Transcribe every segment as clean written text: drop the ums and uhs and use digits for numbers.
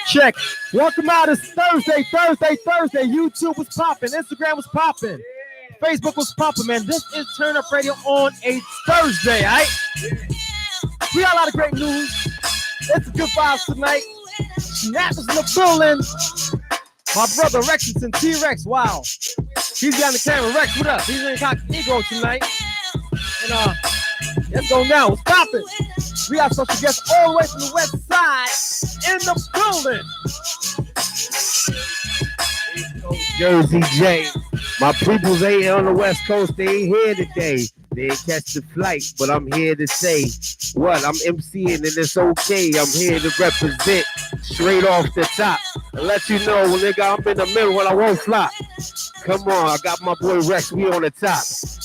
Check. Welcome out. It's Thursday. YouTube was popping. Instagram was popping. Facebook was popping, man. This is Turn Up Radio on a Thursday, all right? We got a lot of great news. It's a good vibes tonight. Snap is in the building. My brother Rexington, T-Rex, wow. He's behind the camera. Rex, what up? He's in Incognito tonight. And let's go now. What's popping? We got special guests all the way from the west side in the building. Jersey J. My peoples ain't on the West Coast. They ain't here today. They ain't catch the flight, but I'm here to say what? I'm MCing and it's okay. I'm here to represent straight off the top. And let you know, nigga, I'm in the middle when I won't flop. Come on, I got my boy Rex, we on the top.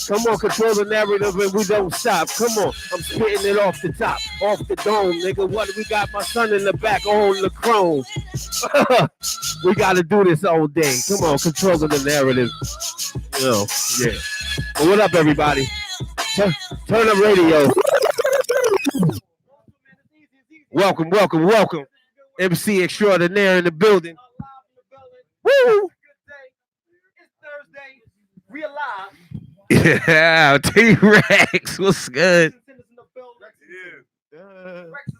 Come on, control the narrative and we don't stop. Come on, I'm spitting it off the top, off the dome, nigga. What we got? My son in the back on the chrome. We gotta do this all day. Come on, controlling the narrative. You know, yeah. Well, what up, everybody? Turn Up Radio. Welcome. MC extraordinaire in the building. Woo! We alive. Yeah, T-Rex, what's good? Rex is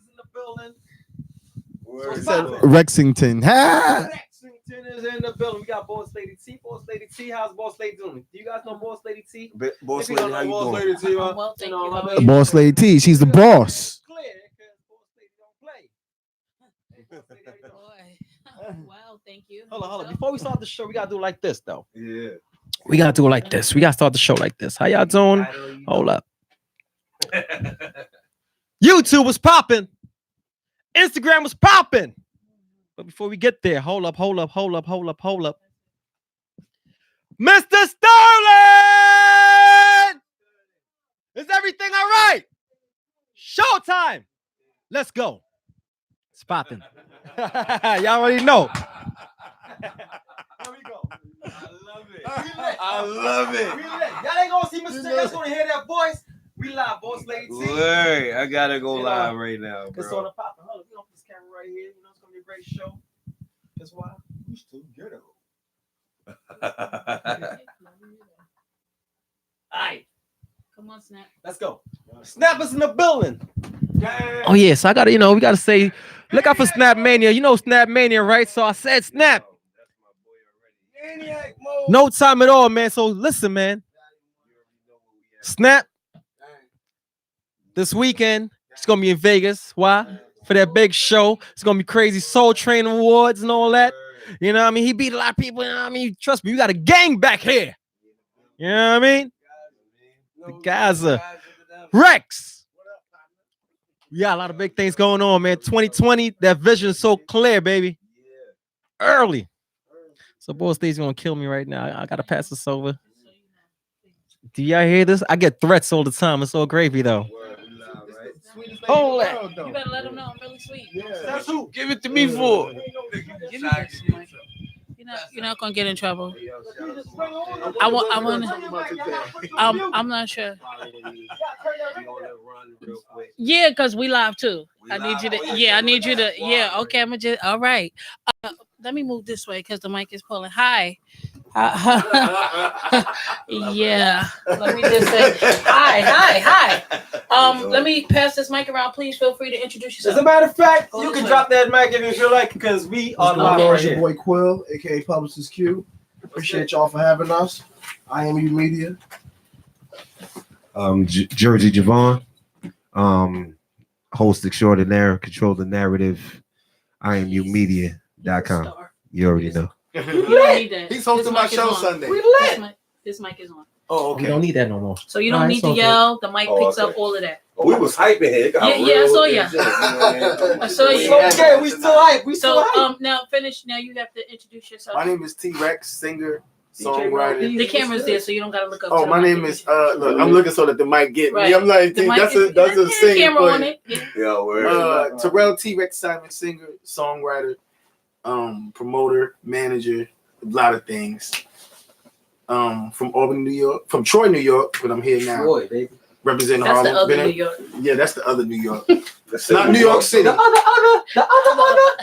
in the building. Rexington. Ha! Rexington is in the building. We got Boss Lady T. Boss Lady T, how's Boss Lady doing? Do you guys know Boss Lady T? Boss Lady, how you doing? Lady T, Well, thank you. Boss Lady T, she's the boss. Clear, because Boss Lady don't play. Boy. Well, thank you. Hold on. Before we start the show, we gotta do it like this, though. Yeah. We gotta do it like this. We gotta start the show like this. How y'all doing? Hold up. YouTube was popping. Instagram was popping. But before we get there, hold up. Mr. Sterling! Is everything all right? Showtime. Let's go. It's popping. Y'all already know. Here we go. I love it. We lit. Y'all ain't gonna see Mr. Sterling. Y'all gonna hear that voice. We live, Boss Lady T. Wait, I gotta go live right now, It's bro. on the popping. Hold up, we gonna put this camera right here. You know it's gonna be a great show. That's why Who's too ghetto? Alright, Come on, Snap. let's go. Snap is in the building. Oh yeah, so I gotta, we gotta say, look out for Snap Mania. You know Snap Mania, right? So I said Snap. No time at all, man. So listen, man. Snap. This weekend, it's gonna be in Vegas. Why? For that big show. It's gonna be crazy Soul Train Awards and all that. You know what I mean? He beat a lot of people. You know what I mean? Trust me, you got a gang back here. You know what I mean? The guys are Rex. We got a lot of big things going on, man. 2020, that vision is so clear, baby. Early. So Boy State's gonna kill me right now. I gotta pass this over. Do y'all hear this? I get threats all the time. It's all gravy though. Hold that. You better let them know I'm really sweet. That's who. Give it to me for. Give me this, Mike. You're not gonna get in trouble. I'm not sure. Yeah, because we live too. I need you to. Yeah, okay. I'm gonna just. All right. Let me move this way because the mic is pulling. Hi. Yeah. Let me just say hi. Let me pass this mic around. Please feel free to introduce yourself. As a matter of fact, you can drop that mic if you feel like, because we are live right It's your here. boy Quill, aka Publicist Q. Appreciate y'all for having us. IMU Media. Jersey Javon, host extraordinaire, control the narrative, IMUmedia.com. You already know. You don't need that. He's hosting my show Sunday. This mic is on. Oh, We okay. don't need that no more. So you don't Alright, need it's to okay. yell. The mic Oh, picks up okay. all of that. We was hyping here. It got Yeah, I real saw ya. legit, you know what I saw mean? you. Okay, we still hype. We still So hype. now finish. Now you have to introduce yourself. My name is T-Rex, singer, songwriter. The camera's there, so you don't gotta look up. Oh, to the my mic. name is look, I'm looking so that the mic get Right. me. I'm like, The mic that's is- a the singer. camera on it. Yeah. Yeah, word. Terrell T-Rex Simon, singer, songwriter, promoter, manager, a lot of things. From Albany, New York, from Troy, New York, but I'm here now. Troy, baby. Representing That's the Harlem. other Been New in- York. Yeah, that's the other New York. That's Not it. New York City. The other.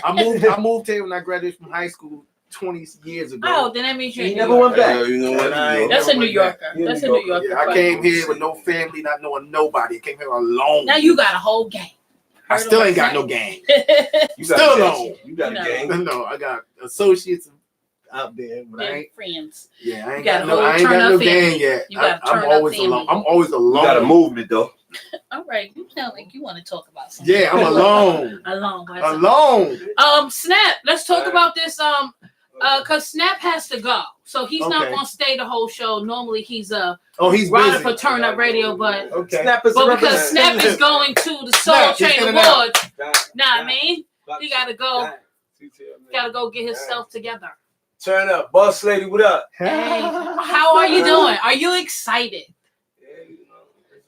I moved here when I graduated from high school 20 years ago. Oh, then that means you're. He in never New went York. back. Yeah, you know what? That's a New Yorker. That's a New Yorker. Yeah, I came here with no family, not knowing nobody. I came here alone. Now you got a whole gang. I still ain't got no gang. You Still got a alone. gang. You got a No. gang. No, I got associates out there, but I They're ain't. friends. Yeah, I ain't got got a no. whole I ain't got no turn-up gang family. yet. You got a I'm turn-up always family. alone. I'm always You alone. got a movement though. All right, you sound like you want to talk about something. Yeah, I'm alone. Alone. Why is it- Alone. Snap. Let's talk about this. Cause Snap has to go, so he's not Okay. gonna stay the whole show. Normally he's Oh, he's rider busy. for Turn Up Radio, but Okay. Snap is because representing. Snap is going to the Soul Snap, he's Train in and out. Awards. Nah, I mean, he gotta go. Gotta go get himself together. Turn up, boss lady. What up? Hey, how are you doing? Are you excited?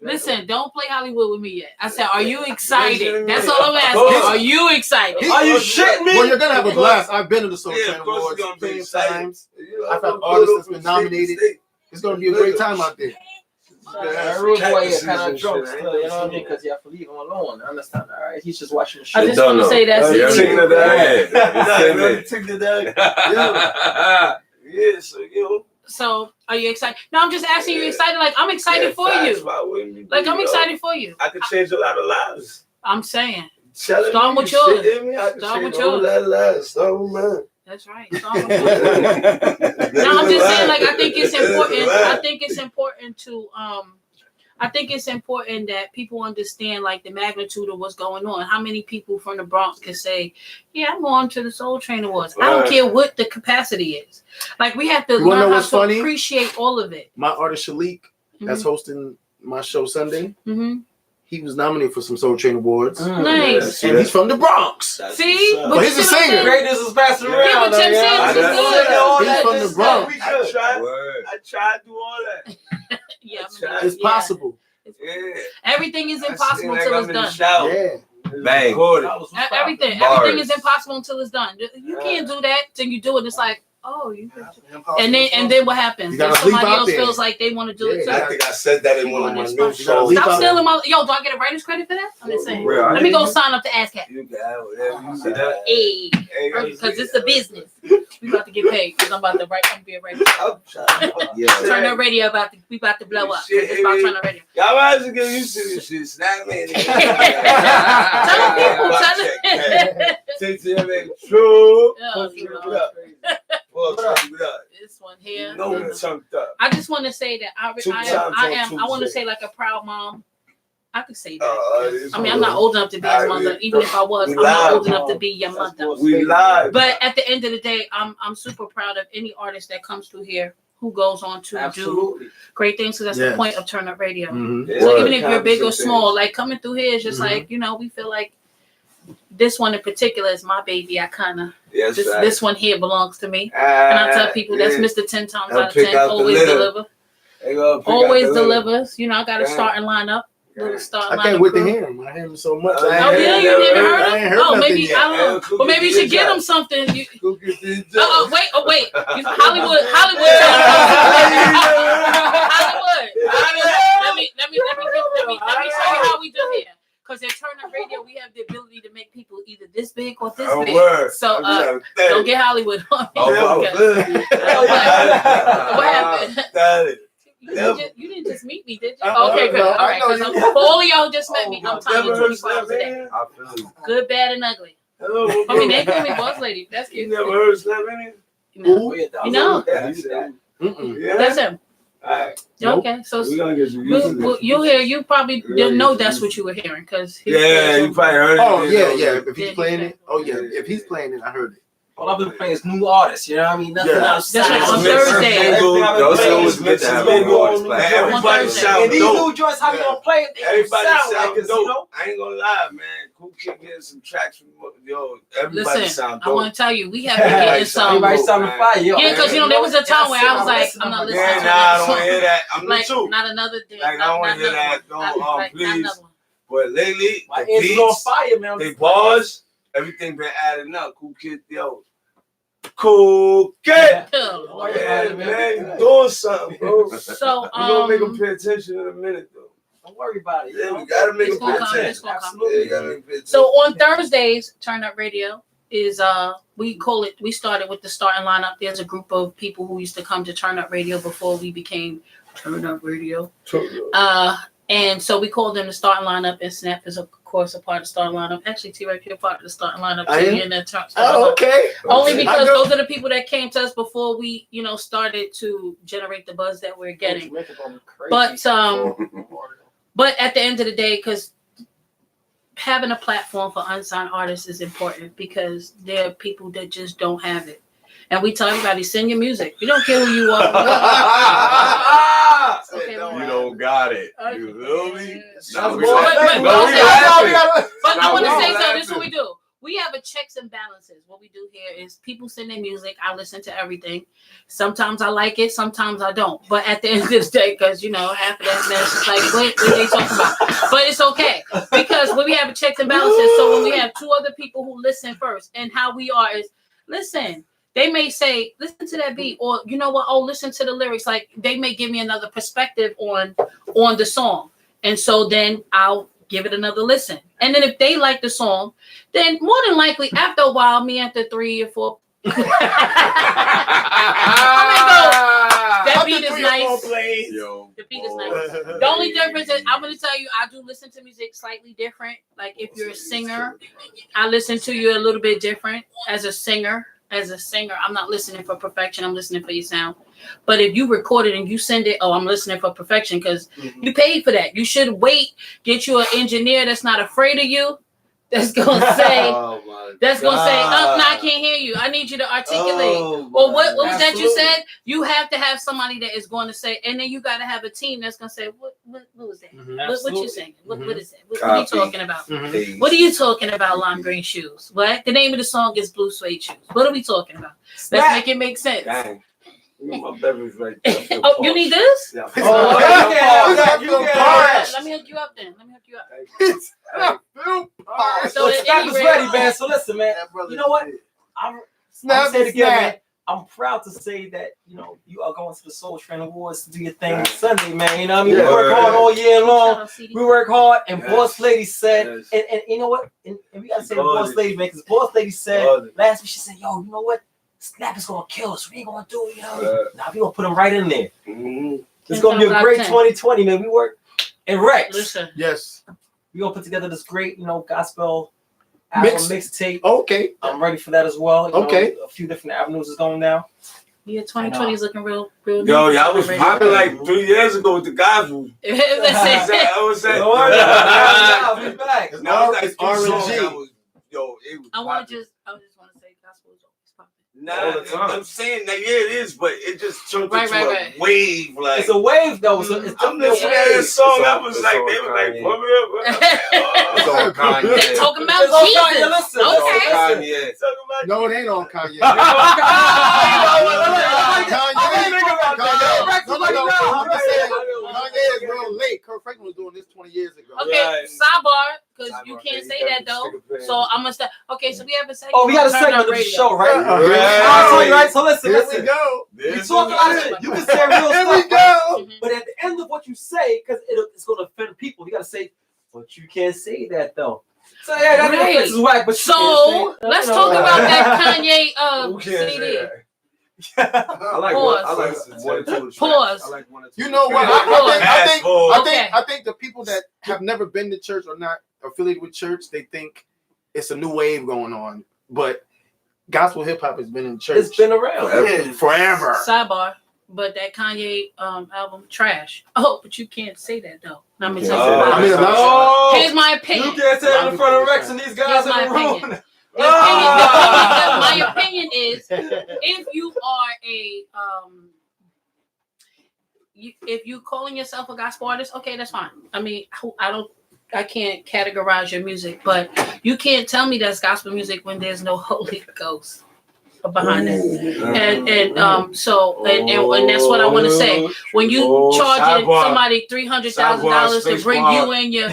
Listen, don't play Hollywood with me yet. I said, are you excited? That's all I'm asking. Are you excited? Are you shitting me? Well, you're gonna have a blast. I've been to the Soul Yeah, Train of course Awards you're gonna be plenty of excited. times. I've had artists that's been nominated. It's gonna be a great time out there. Rude boy is kind of drunk still, you know what I mean? Because you have to leave him alone. I understand, all right? He's just watching the show. I just want to say that's You're it. taking it down. Yeah. Yeah, so you So, are you excited? No, I'm just asking you excited. Like, I'm excited for you. Like, I'm excited for you. I could change a lot of lives. I'm saying. Start Start with yours. I could Start change with a whole yours. lot of lives. Start with mine. That's right. It's all about you. No, I'm just saying, like, I think it's important. I think it's important to I think it's important that people understand like the magnitude of what's going on. How many people from the Bronx can say, yeah, I'm going to the Soul Train Awards. I don't Right. care what the capacity is. Like, we have to You wanna learn know how what's to funny? appreciate all of it. My artist Shalik, that's hosting my show Sunday. Mm-hmm. He was nominated for some Soul Train Awards, Nice. and he's from the Bronx. See? But he's a singer. Greatness is passing Yeah, around. but Tim though, Sims y'all. is good. He's from the Bronx. I tried to do all that. Yeah, It's yeah. possible. Yeah. Everything is impossible until it's done. Yeah. Bang. Everything. Bars. Everything is impossible until it's done. You can't do that till you do it. It's like, oh, you could. And then what happens? You Then gotta leap somebody out else there. feels like they want to do it too. I think I said that in one of my new You gotta shows. leap Stop out stealing my. Yo, do I get a writer's credit for that? I'm just saying. Real, I Let me go didn't- sign up to ASCAP. You got whatever you see that. Hey, Hey, because it's a business. We about to get paid because I'm about to write. I'm being radio. Turn Up Radio we about to blow up. Shit, It's about Turn Up Radio. Y'all might as well get used to this shit. Snap me. Tell them. Take to them, true. Oh, this one here. No, chunked up. I just want to say that I want to say like a proud mom. I could say that. I mean, I'm not old enough to be his mother. Even if I was, I'm not old enough to be your mother. We live. But at the end of the day, I'm super proud of any artist that comes through here who goes on to do great things. So that's the point of Turn Up Radio. So even if you're big or small, like coming through here is just like, you know, we feel like this one in particular is my baby. I kind of this one here belongs to me, and I tell people that's Mr. 10 times out of 10. Always deliver. Always delivers. You know, I got a starting lineup. I can't wait to hear him. I hear him so much. Oh, yeah, you never heard him? Oh, maybe I don't know. Well, maybe you should get him something. Wait. Hollywood. Hollywood. Let me show you how we do here. Because at Turn Up Radio, we have the ability to make people either this big or this big. So don't get Hollywood on me. What happened? You didn't just meet me, did you? Okay, good. All right, because all of y'all just met me. I'm telling you 24 hours a day. Good, bad, and ugly. I mean, they call me boss lady. That's cute. You never heard Snap Any? You know? That's him. All right. Okay, so we're gonna get you'll hear. You probably didn't know that's what you were hearing because you probably heard it. Oh yeah. If he's playing it, if he's playing it, I heard it. All I've been playing is new artists, you know what I mean? Nothing else. That's right, on Thursday. Everybody sound and these new joints, how you gonna play it? Everybody sound like dope. You know? I ain't gonna lie, man. Cool Kid getting some tracks from everybody sound dope. I want to tell you, we have been getting some. Everybody sound fire. Yeah, because you know there was a time where I was like, I'm not listening to that. I don't want to hear that. I'm like, too. Not another day. Like I don't want to hear that. Don't please. But lately, my ears on fire, man. They pause. Everything been adding up. Cool Kid, yo. Cool Kid. Yeah, man, you doing something, bro. So we're gonna make them pay attention in a minute, though. Don't worry about it. Yeah, we gotta make them pay attention. Absolutely. So on Thursdays, Turn Up Radio is we started with the starting lineup. There's a group of people who used to come to Turn Up Radio before we became Turn Up Radio. And so we called them the starting lineup, and Snap is of course a part of the starting lineup. Actually, T-Rex, you're part of the starting lineup. Okay. Only because those are the people that came to us before we, started to generate the buzz that we're getting. But at the end of the day, because having a platform for unsigned artists is important because there are people that just don't have it. And we tell everybody, send your music. We don't care who you are. Okay, you don't got it. You feel me? But I want to say something. This is what we do. We have a checks and balances. What we do here is people send their music. I listen to everything. Sometimes I like it. Sometimes I don't. But at the end of the day, because, half of that mess is like, what are they talking about? But it's okay. Because when we have a checks and balances, so when we have two other people who listen first, and how we are is, listen. They may say, listen to that beat, or you know what? Oh, listen to the lyrics. Like they may give me another perspective on the song, and so then I'll give it another listen. And then if they like the song, then more than likely after a while, me after 3 or 4, I may go. That beat is nice. The beat is nice. The only difference is I'm going to tell you, I do listen to music slightly different. Like if you're a singer, I listen to you a little bit different as a singer. As a singer, I'm not listening for perfection. I'm listening for your sound. But if you record it and you send it, I'm listening for perfection because you paid for that. You should wait, get you an engineer that's not afraid of you. That's gonna say, no, I can't hear you. I need you to articulate. Or what was that you said? You have to have somebody that is going to say, and then you got to have a team that's going to say, what was that? What you saying? What is that? What are you talking about? What are you talking about? Lime green shoes. What? The name of the song is Blue Suede Shoes. What are we talking about? Let's make it make sense. Dang. My beverage right there. Oh, you need this? Yeah. Let me hook you up then. So the Snap is ready, man. So listen, man. You know what? I'm say it again, man. I'm proud to say that you are going to the Soul Train Awards to do your thing Sunday, man. You know what I mean? We work hard all year long. We work hard, and Boss Lady said, and you know what? And we gotta say Boss Lady, man, because Boss Lady said last week, she said, "Yo, you know what? Snap is gonna kill us. We ain't gonna do it, you know. Nah, we gonna put him right in there. Mhm. It's gonna be a great 2020, man. We work and Rex. Listen, Yes. We gonna put together this great, gospel album mixtape. Okay. I'm ready for that as well. You Okay. know, a few different avenues is going now. yeah, 2020 is looking real. Yo, neat. y'all was popping like 3 years ago with the gospel. Listen. I was saying. I'll be back. Now it's It's like three R&G. songs that was, yo, it was I popping. just want to say gospel is always popping. Nah, all the time. I'm saying that it is, but it just turned Right, into right. a wave. Like It's a wave though. So it's I'm definitely a listening to wave. this song. It's I all- was it's like, all they were like, Kanye. pump it up. It's all Kanye. They're talking about It's on Jesus. Kanye, listen. It's all Okay. Kanye. Talking about No, it ain't on Kanye. Kanye is real late. Kurt Franklin was doing this 20 years ago. Okay, Right. sidebar, because you Sidebar, can't yeah, say you that gotta though. stick a pin. So I'm gonna start. Okay, so we have a segment. Oh, we got a on segment Turn of Up the Radio. show, right? Right. I'll tell you, right? So listen, Here we listen. go. We This talk is a lot of it. shit. You can say real Here stuff. we go. Mhm. But at the end of what you say, because it's going to offend people, you got to say, but you can't say that though. So yeah, that Right. offense is whack. But you So can't say it. let's You know, talk about that Kanye Who can't say CD. that? I like Pause. one. I like one or two. tracks. Pause. I like one or two. You know what? Okay. I think the people that have never been to church or not affiliated with church, they think it's a new wave going on. But gospel hip hop has been in church. It's been around. forever. Sidebar, but that Kanye album trash. Oh, but you can't say that though. I'm gonna Yeah. tell you Oh, why. I mean, Oh, Here's my you opinion. can't say it in front of Rex and these guys Here's in my the room. opinion. Ah! My opinion is, if you are a if you calling yourself a gospel artist, okay, that's fine. I mean, I can't categorize your music, but you can't tell me that's gospel music when there's no Holy Ghost behind it. And so that's what I want to say. When you charging somebody $300,000 to bring you and your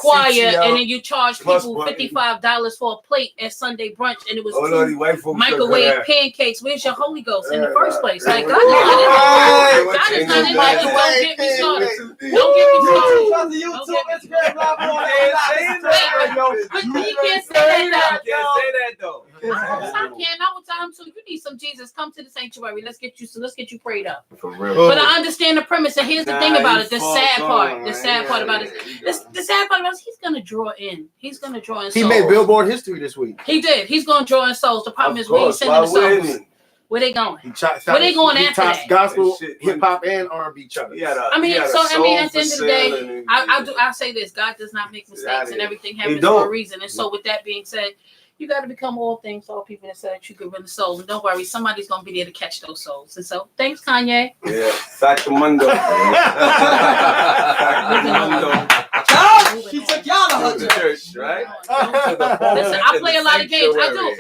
choir, and then you charge people $55 for a plate at Sunday brunch, and it was two microwave pancakes. Where's your Holy Ghost in the first place? Like God is not in there. Don't get me started. Don't get me started. YouTube, Instagram, live on But you can't say that though. Can't say that though. I can't. I would tell him, so you need some Jesus. Come to the sanctuary. Let's get you prayed up. For real. But I understand the premise, and here's the thing about it. The sad part. The sad part about it. The sad part about it is he's gonna draw in. He's gonna draw in souls. He made Billboard history this week. He did. He's gonna draw in souls. The problem is we ain't sending the souls. Where they going? Where they going after that? Gospel, hip hop, and R&B charts. I mean, at the end of the day, I say this: God does not make mistakes, and everything happens for a reason. And so, with that being said, you got to become all things to all people that said you could win the souls. And don't worry, somebody's gonna be there to catch those souls. And so, thanks, Kanye. Yeah, Sacramento. She took y'all to her The church. church, right? Listen, I play a lot of games. I do.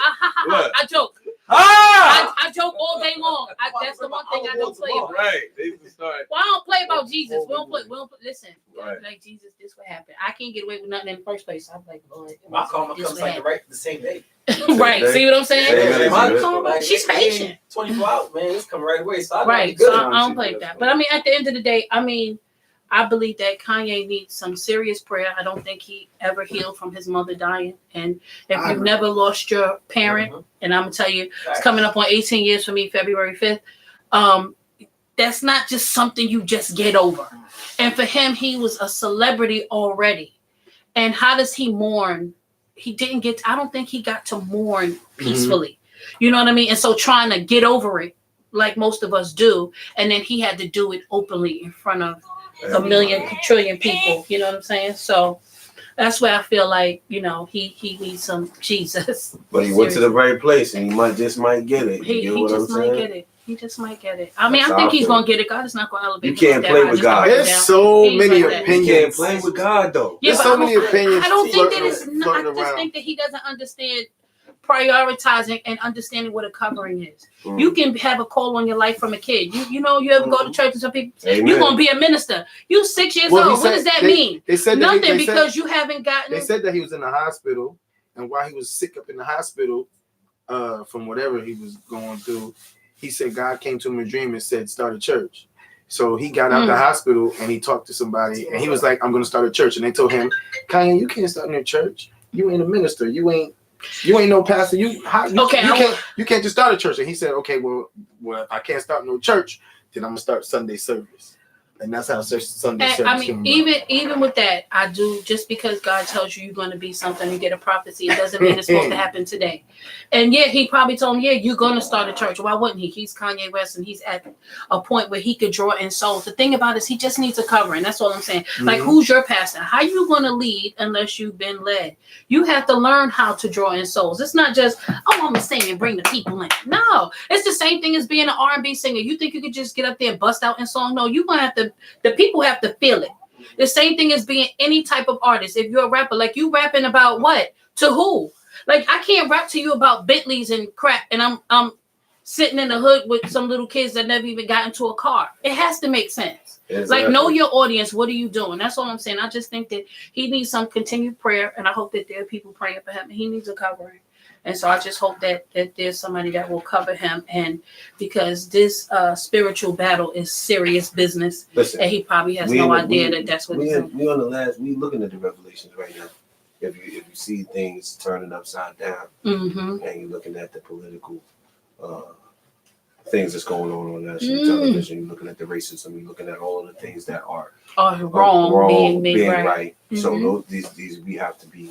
I joke. Ah! I joke all day long. That's the one thing I don't play about. Right. They used to start. Well, I don't play about Jesus. We don't play. Listen, Right. like Jesus, this what happened. I can't get away with nothing in the first place. I'm like, Lord, My karma this comes what like the same day. happened. Right. See what I'm saying? Same My day. karma, she's patient. 24 hours, man. It's coming right away. So I Right. good. So I don't play that. But I mean, at the end of the day, I mean, I believe that Kanye needs some serious prayer. I don't think he ever healed from his mother dying. And if you've never lost your parent, and I'm gonna tell you, it's coming up on 18 years for me, February 5th. That's not just something you just get over. And for him, he was a celebrity already. And how does he mourn? I don't think he got to mourn peacefully. You know what I mean? And so trying to get over it, like most of us do, and then he had to do it openly in front of a million trillion people. You know what I'm saying? So that's where I feel like, he needs some Jesus. But he went to the right place, and he just might get it. He You get what just I'm might saying? get it. He just might get it. I mean, That's I think how I he's feel. gonna get it. God is not gonna elevate. You him can't like play that. with Just gonna God. bring him There's down. so He's many like that. You opinions. can't play with God though. Yeah, There's but so many opinions I don't think that floating it's. I just around. think that he doesn't understand prioritizing and understanding what a covering is. Mm. You can have a call on your life from a kid. You ever go to church and some people say, Amen. you're gonna be a minister. You 6 years Well, he old. What said- does that they- mean? They said that Nothing, they because you haven't gotten. They said that he was in the hospital, and while he was sick up in the hospital, from whatever he was going through, he said God came to him in a dream and said, "Start a church." So he got out the hospital and he talked to somebody, and he was like, "I'm going to start a church." And they told him, "Kanye, you can't start a church. You ain't a minister. You ain't You ain't no pastor. You Okay, you can't just start a church. And he said, okay, well, if I can't start no church, then I'm gonna start Sunday service. And that's how Sunday service I mean, came even with that, I do, just because God tells you you're going to be something, you get a prophecy, it doesn't mean it's supposed to happen today. And yeah, he probably told him, yeah, you're going to start a church. Why wouldn't he? He's Kanye West, and he's at a point where he could draw in souls. The thing about it is he just needs a covering. That's all I'm saying. Mm-hmm. Like, who's your pastor? How you going to lead unless you've been led? You have to learn how to draw in souls. It's not just, oh, I'm going to sing and bring the people in. No, it's the same thing as being an R&B singer. You think you could just get up there and bust out in song? No, you're going to have to, the people have to feel it. The same thing as being any type of artist. If you're a rapper, like, you rapping about what? To who? Like, I can't rap to you about Bentleys and crap, and I'm sitting in the hood with some little kids that never even got into a car. It has to make sense. Exactly. Like, know your audience. What are you doing? That's all I'm saying. I just think that he needs some continued prayer, and I hope that there are people praying for him. He needs a covering. And so I just hope that there's somebody that will cover him, and because this spiritual battle is serious business. Listen, and he probably has no idea that that's what he's doing. We on the last. We looking at the revelations right now. If you see things turning upside down, Mm-hmm. and you're looking at the political things that's going on national television, you're looking at the racism, you're looking at all of the things that are wrong being made right. Mm-hmm. So these we have to be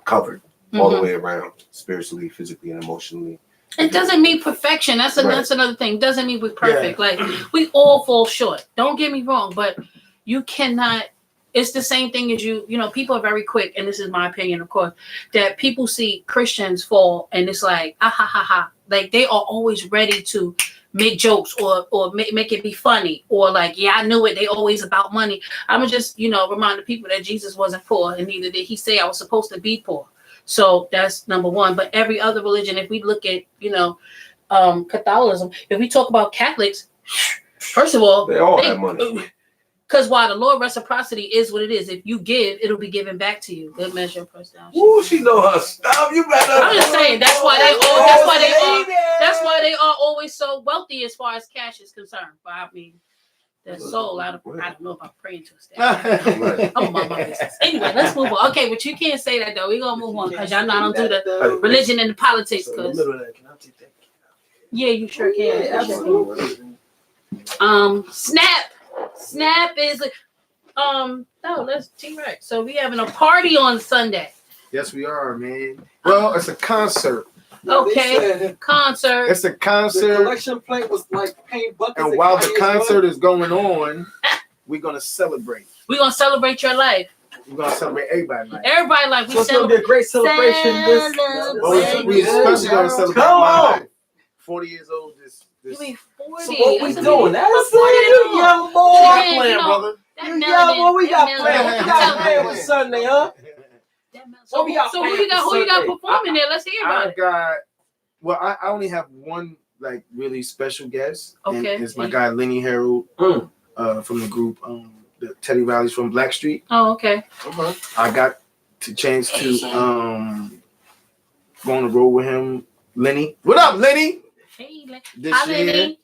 covered all the way around, spiritually, physically, and emotionally. It doesn't mean perfection. That's another thing. It doesn't mean we're perfect. Yeah. Like, we all fall short. Don't get me wrong, but you cannot. It's the same thing as you know, people are very quick, and this is my opinion, of course, that people see Christians fall, and it's like, ah, ha, ha, ha. Like, they are always ready to make jokes or make it be funny, or like, yeah, I knew it. They always about money. I'm just, remind the people that Jesus wasn't poor, and neither did he say I was supposed to be poor. So that's number one. But every other religion, if we look at, Catholicism, if we talk about Catholics, first of all, they all have money. Because while the law of reciprocity is what it is, if you give, it'll be given back to you. Good measure, pressed down. Ooh, she know her stuff. You better. I'm just saying that's why they are always so wealthy as far as cash is concerned. But I mean, their soul, I don't know if I'm praying to a statue. I'm on my business. Anyway, let's move on. Okay, but you can't say that though. We're gonna move on because y'all know I don't do the religion and the politics. Cause yeah, you sure can. Yeah, absolutely. Snap is let's T-Rex. So we having a party on Sunday. Yes, we are, man. Well, it's a concert. Okay, concert. It's a concert. The collection plate was like paint buckets. And while the concert is going on, we're gonna celebrate. We're gonna celebrate your life. We're gonna celebrate everybody's life. Everybody life. So it's gonna be a great celebration. We especially gonna celebrate my life. 40 years old. You mean 40? So what we doing? That's you young boy. Stop playing, brother. You young boy. We got planned. What we got planned for Sunday, huh? So who you got performing there? Let's hear about it. I only have one like really special guest. Okay. And it's my guy Lenny Harold from the group the Teddy Riley's from Blackstreet. Oh, okay. I got the chance to go on the road with him. Lenny. What up, Lenny? Hey, this year. Lenny.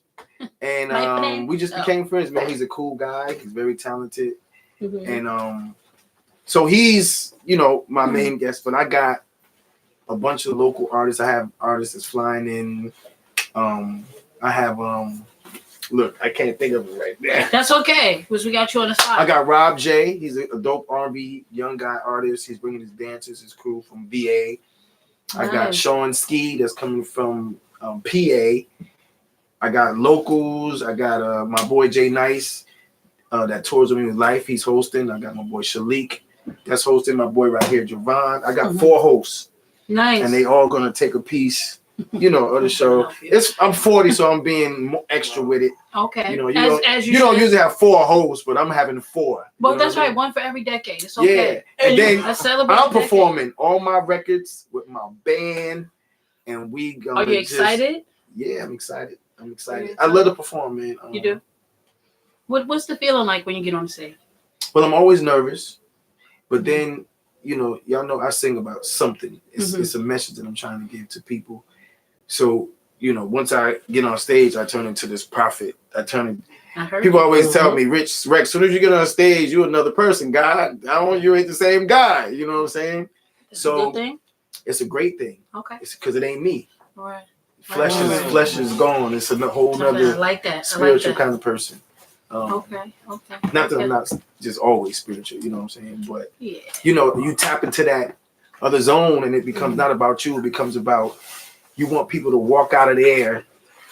And we just became friends, man. He's a cool guy. He's very talented. Mm-hmm. And so he's, my main guest, but I got a bunch of local artists. I have artists that's flying in. I have look, I can't think of it right now. That's okay, because we got you on the spot. I got Rob J. He's a dope R&B young guy artist. He's bringing his dancers, his crew from VA. I got Sean Ski that's coming from PA. I got locals. I got my boy Jay Nice that tours with me with Life. He's hosting. I got my boy Shalik that's hosting. My boy right here, Javon. I got 4 hosts. Nice. And they all gonna take a piece, of the show. I'm 40, so I'm being extra with it. Okay. You don't usually have 4 hosts, but I'm having 4. Well, that's right. One for every decade. It's okay. Yeah. And then I'm performing all my records with my band, and we gonna. Are you excited? Yeah, I'm excited. I love to perform, man. You do? What's the feeling like when you get on the stage? Well, I'm always nervous, but then, y'all know I sing about something. It's a message that I'm trying to give to people. So, once I get on stage, I turn into this prophet. People always tell me, Rex, as soon as you get on stage, you're another person. God, you ain't the same guy. You know what I'm saying? That's a good thing. it's a great thing. Okay. It's because it ain't me. All right. Flesh is gone. It's a whole I nother like that. spiritual kind of person. Okay. Not that I'm not just always spiritual, you know what I'm saying? But Yeah. you know, you tap into that other zone and it becomes not about you, it becomes about you want people to walk out of there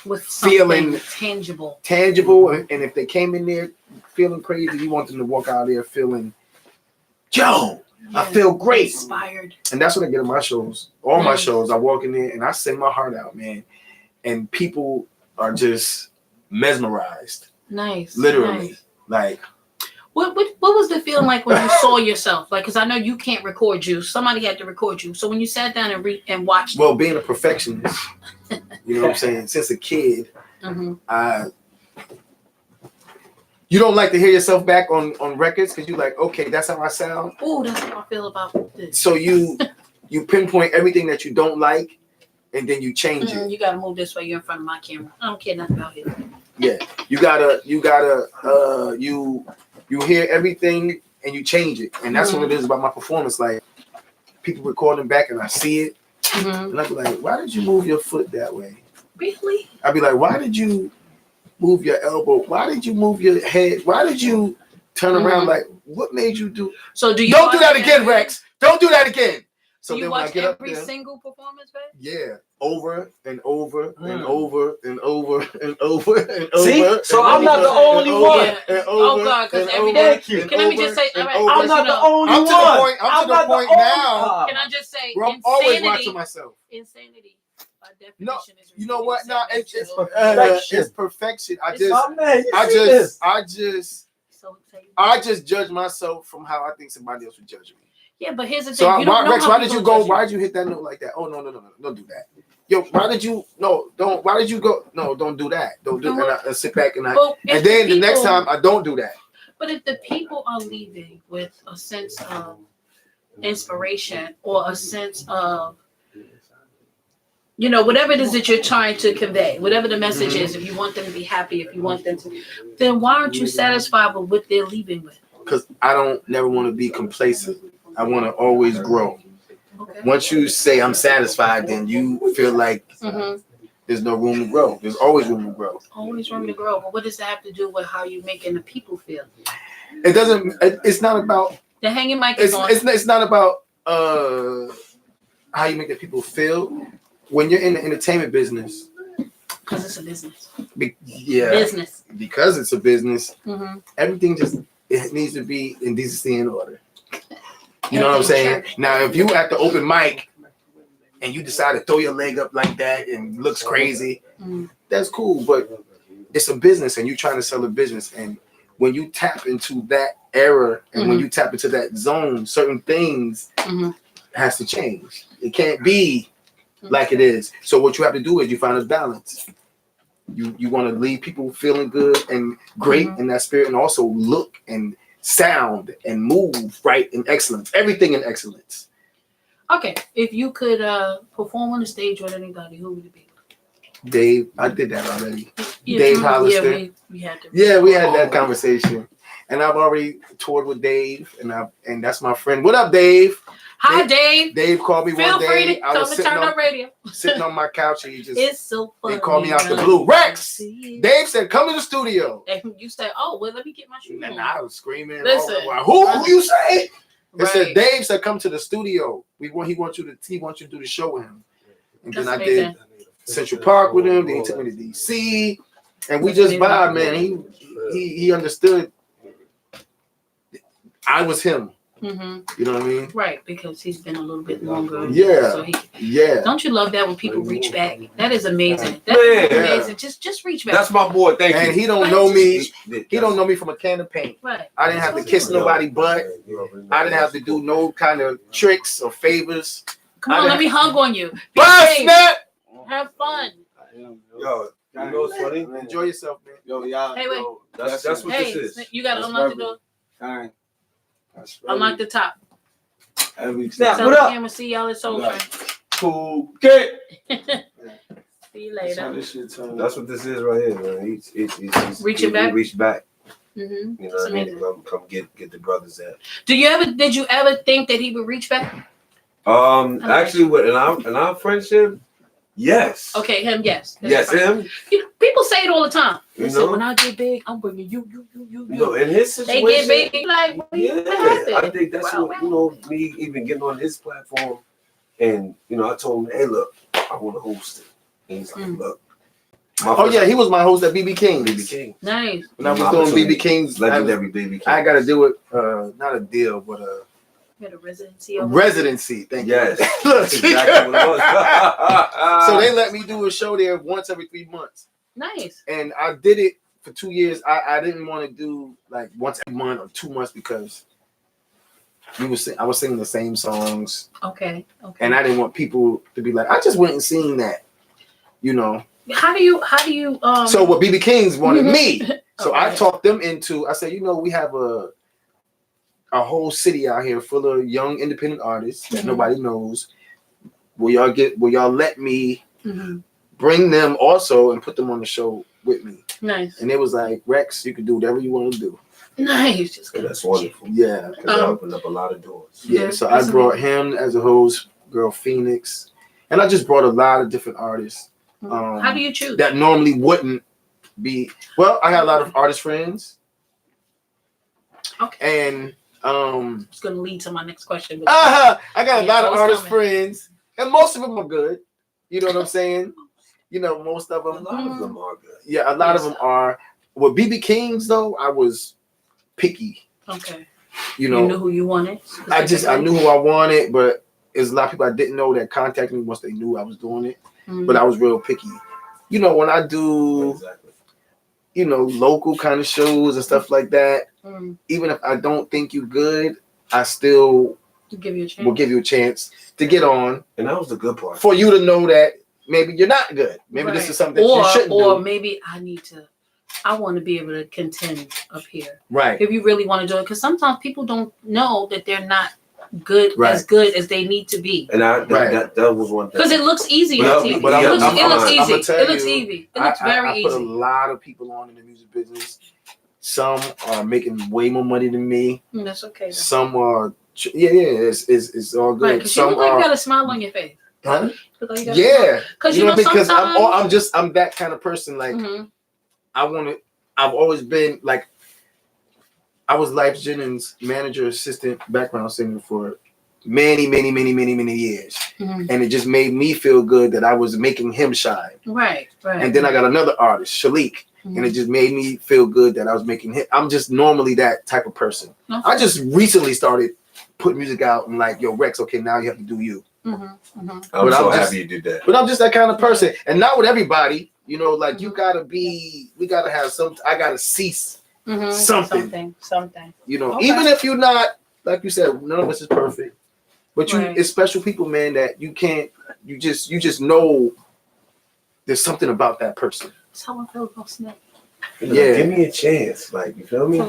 With feeling tangible. and if they came in there feeling crazy, you want them to walk out of there feeling, yo, I feel great. Inspired. And that's what I get in my shows. All my shows, I walk in there and I sing my heart out, man. And people are just mesmerized. Nice. Literally. Nice. Like, what was the feeling like when you saw yourself? Like, because I know you can't record you. Somebody had to record you. So when you sat down and watched. well, being a perfectionist, you know what I'm saying? Since a kid, you don't like to hear yourself back on records because you're like, okay, that's how I sound. Oh, that's how I feel about this. So you pinpoint everything that you don't like, and then you change it. You gotta move this way. You're in front of my camera. I don't care nothing about it. Yeah, you gotta you hear everything and you change it, and that's what it is about my performance. Like people recording back, and I see it, and I be like, why did you move your foot that way? Really? I'd be like, why did you move your elbow? Why did you move your head? Why did you turn around? Like, what made you do? So do you? Don't do that again, Rex. Don't do that again. So do you then when I watch get up every there, single performance, babe? yeah, over and over and over and over and over and over. See? So I'm not the only one. Oh God, because every day. Can let me just say, all right, I'm not the only one. I'm to the point now. Can I just say, Bro, I'm always watching myself. Insanity, by definition, No, is you know what? No, it's perfection. I just judge myself from how I think somebody else would judge me. Yeah, but here's the thing. So You don't know Rex, how why did people you go? judge Why did you hit that note like that? Oh no, don't do that. Yo, why did you? No, don't. Why did you go? No, don't do that. Don't do. And I sit back and then the next time I don't do that. But if the people are leaving with a sense of inspiration or a sense of, you know, whatever it is that you're trying to convey, whatever the message is, if you want them to be happy, if you want them to, then why aren't you satisfied with what they're leaving with? Because I never want to be complacent. I want to always grow. Okay. Once you say I'm satisfied, then you feel like there's no room to grow. There's always room to grow. Always room to grow. But what does that have to do with how you're making the people feel? It doesn't. It's not about. The hanging mic is on. It's not about how you make the people feel. When you're in the entertainment business, because it's a business. Business. Because it's a business, everything it needs to be in decency and order. You know what I'm saying? Now, if you at the open mic and you decide to throw your leg up like that and looks crazy, that's cool. But it's a business and you're trying to sell a business. And when you tap into that era and when you tap into that zone, certain things has to change. It can't be like it is. So what you have to do is you find a balance. You want to leave people feeling good and great in that spirit, and also look and sound and move right in excellence. Everything in excellence. Okay, if you could perform on the stage with anybody, who would it be? Dave, I did that already. Dave Hollister. Yeah, we had to. Yeah, we had that conversation, and I've already toured with Dave, and that's my friend. What up, Dave? Hi, Dave. Dave called me one day. Feel free to come and turn up radio. Sitting on my couch, and it's so funny. He called me out the blue. Rex. Dave said, "Come to the studio." And you said, "Oh, well, let me get my shoes on." And I was screaming. Listen, who you say? It said Dave said, "Come to the studio. He wants you to do the show with him." And then I did Central Park with him. Then he took me to DC, and we just vibed, man. He understood. I was him. You know what I mean? Right, because he's been a little bit longer. Yeah. So yeah. Don't you love that when people reach back? That is amazing. That is amazing. Just reach back. That's my boy. Thank you. And he don't know me. He don't know me from a can of paint. Right. I didn't have to kiss nobody butt. I didn't have to do no kind of tricks or favors. Come on, let me hug on you. Snap. Have fun. Yo, you know what's funny? Enjoy yourself, man. Yo, y'all. Hey, wait. That's what this is. You gotta unlock the door. All right. Unlock the top. Snap, what up? Camera, see y'all at Soul Train. Cool. Okay. See you later. That's what this is right here, man. He's reaching back. Reach back. You know what I mean? Come get the brothers out. Did you ever think that he would reach back? Actually, in our friendship, yes. Okay, him, yes. Yes, him. People say it all the time. They You say, know? when I get big, I'm bringing you. No, in his They situation, get big, like, what happened? I think that's what, me even getting on his platform, and I told him, hey, look, I want to host it. And he's like, look. Oh yeah, he was my host at BB King's. BB King. Nice. When I was doing BB King's, legendary BB King. I got to do it. Not a deal, but You had a residency. Thank yes. you. That's exactly what it was. So they let me do a show there once every 3 months. Nice. And I did it for 2 years. I didn't want to do like once every month or 2 months because I was singing the same songs. Okay. And I didn't want people to be like, I just went and seen that, How do you So what BB King's wanted me. So Okay. I talked them into, I said, we have a whole city out here full of young independent artists that nobody knows. Will y'all let me bring them also and put them on the show with me? Nice. And it was like, Rex, you can do whatever you want to do. Nice. That's wonderful. Yeah. Because that opened up a lot of doors. Yeah. So I brought him as a host, Girl Phoenix. And I just brought a lot of different artists. How do you choose? That normally wouldn't be. Well, I got a lot of artist friends. Okay. And it's gonna lead to my next question. I got a lot of artist coming. friends, and most of them are good. You know what I'm saying? Most of them. A lot of them are good. Yeah, a lot of them are. With BB King's though, I was picky. Okay. You knew who you wanted. I knew who I wanted, but there's a lot of people I didn't know that contacted me once they knew I was doing it. But I was real picky. When I do, local kind of shows and stuff like that, even if I don't think you good, I still will give you a chance to get on. And that was the good part. For you to know that maybe you're not good. Maybe this is something that you shouldn't do. Or maybe I want to be able to contend up here. Right. If you really want to do it. Because sometimes people don't know that they're not good as they need to be. And that was one thing. Because it looks easy on TV. But It looks easy. It looks easy. It looks very easy. I put a lot of people on in the music business. Some are making way more money than me. That's okay. Though. Some are, it's all good. Right, because you look like you got a smile on your face. Huh? Like Yeah. Because because sometimes I'm that kind of person. Like I've always been like, I was Life Jennings manager, assistant, background singer for many years. And it just made me feel good that I was making him shine. Right. And then I got another artist, Shalik. And it just made me feel good that I was making him. I'm just normally that type of person. Okay. I just recently started putting music out and like, yo, Rex, okay, now you have to do you. I'm so happy you did that. But I'm just that kind of person. And not with everybody. You gotta we gotta have I gotta cease something. Even if you're not, like you said, none of us is perfect. But it's special people, man, that you can't, you just know there's something about that person. That's how I feel about Snap. Yeah. Give me a chance. Like, you feel me?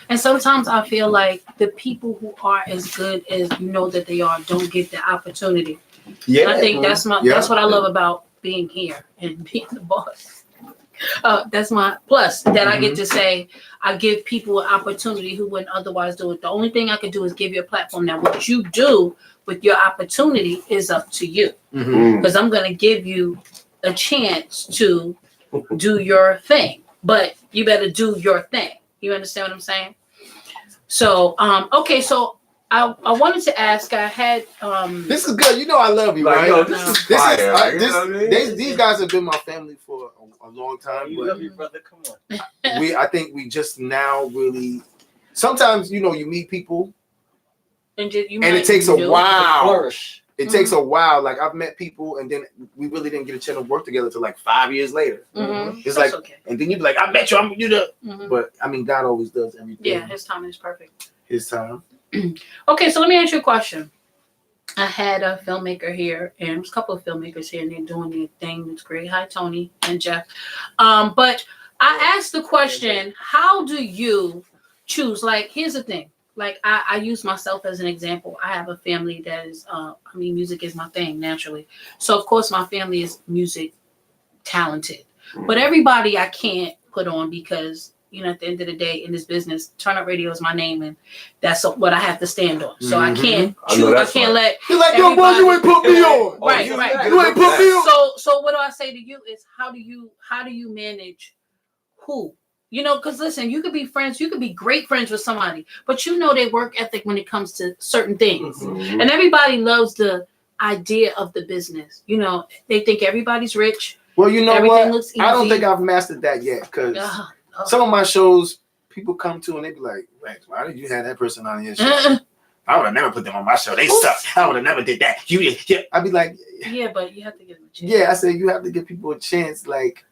And sometimes I feel like the people who are as good as you know that they are don't get the opportunity. Yeah. And I think that's what I love about being here and being the boss. That's my plus that I get to say I give people an opportunity who wouldn't otherwise do it. The only thing I can do is give you a platform. Now, what you do with your opportunity is up to you. Because I'm going to give you a chance to do your thing. But you better do your thing. You understand what I'm saying? So, okay, so I wanted to ask, I had this is good. I love you, right? Yo, this is fire. These guys have been my family for a long time. You love your brother. Come on. I think we just now really. Sometimes you meet people, and it takes a while. Flourish. It takes a while. Like I've met people, and then we really didn't get a chance to work together till like 5 years later. It's like, and then you'd be like, "I met you, But I mean, God always does everything. Yeah, His timing is perfect. His time. Okay, so let me ask you a question. I had a filmmaker here, and there's a couple of filmmakers here, and they're doing their thing. It's great. Hi, Tony and Jeff. But I asked the question, how do you choose? Like, here's the thing. Like, I use myself as an example. I have a family that is, music is my thing, naturally. So, of course, my family is music talented. But everybody I can't put on because you know, at the end of the day in this business, Turn Up Radio is my name, and that's what I have to stand on. So I can't let. You're like, yo, bro, you ain't put me on. Right. You ain't put me on. So what do I say to you is how do you manage who? You know, because listen, you could be friends, you could be great friends with somebody, but you know their work ethic when it comes to certain things. And everybody loves the idea of the business. You know, they think everybody's rich. Well, you know everything what? looks easy. I don't think I've mastered that yet, because some of my shows, people come to and they be like, Rex, why did you have that person on your show? I would have never put them on my show. They suck. I would have never did that. You did. Yeah. I'd be like, yeah, but you have to give them a chance. Yeah, I said you have to give people a chance. Like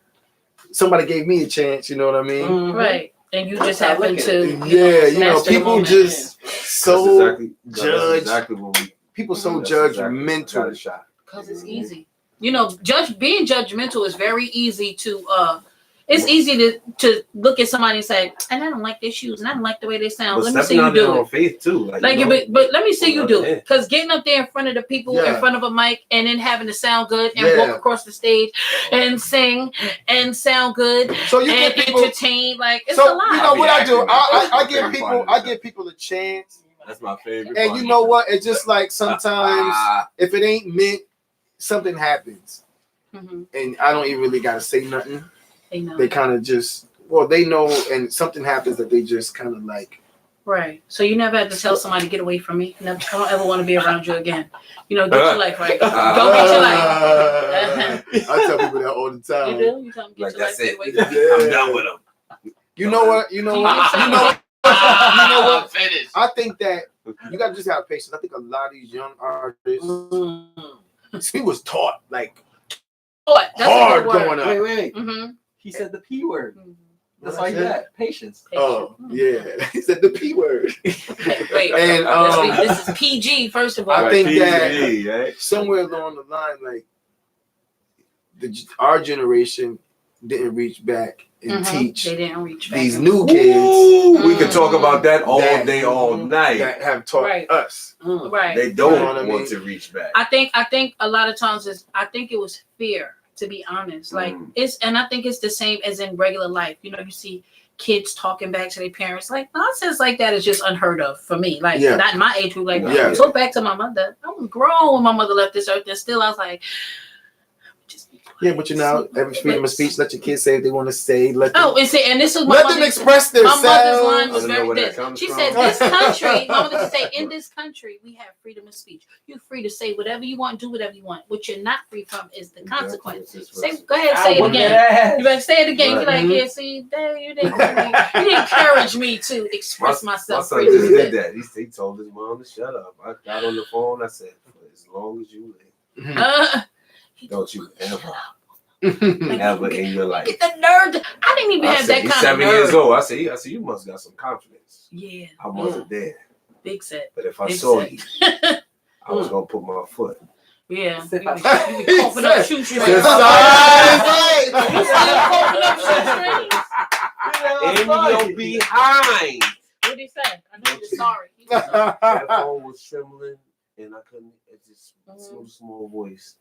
somebody gave me a chance. You know what I mean? Right. And you just happen to. You know, people just so judge. Exactly what we. People so judgmental. Because it's easy. You know, being judgmental is very easy to. It's easy to look at somebody and say, and I don't like their shoes, and I don't like the way they sound. Let me see you do it. Faith too. But let me see you do it. Because getting up there in front of the people, in front of a mic, and then having to sound good and walk across the stage and sing and sound good so you and get people, entertain, like it's a lot. You know what I do? I give people a chance. That's my favorite. And you know what? It's just like sometimes if it ain't meant, something happens, and I don't even really gotta say nothing. They kind of just, they know, and something happens that they just kind of like. Right. So you never had to tell somebody, get away from me. Never, I don't ever want to be around you again. You know, get your life right. Go get your life. I tell people that all the time. You do? You tell them, get your life, get away from me. I'm done with them. You know what? You know what? I think that you got to just have patience. I think a lot of these young artists, he was taught like hard going up. Wait. He said the P word. That's all you got. Patience. Oh, yeah. He said the P word. Wait, and this is PG, first of all. I think that somewhere along the line, like our generation didn't reach back and teach they didn't reach back. These new kids. We could talk about that all day, all night. That have taught us. Right. They don't want to reach back. I think a lot of times it was fear. To be honest, like and I think it's the same as in regular life. You know, you see kids talking back to their parents, like nonsense like that is just unheard of for me. Like not in my age group. Like talk back to my mother. I was grown when my mother left this earth, and still I was like, but you know, every freedom of speech. Let your kids say if they want to say. And this is let them express themselves. My mother's line was very good. She said, "This country, my mother would say, in this country, we have freedom of speech. You're free to say whatever you want, do whatever you want. What you're not free from is the consequences. Go ahead, say it again. You better say it again. You're like, yeah, see, you didn't encourage me to express myself. My son just did that. He told his mom to shut up. I got on the phone. I said, as long as you live. Don't you ever in your life. Get the nerd. I didn't even have that kind of nerve. 7 years old. I said, you must got some confidence. Yeah. I wasn't there. Big set. But if I saw you, I was going to put my foot. Yeah. You be coughing up shoestrings. In your behind. What did he say? I know you're sorry. That phone was trembling. And I couldn't. It's just so small voice.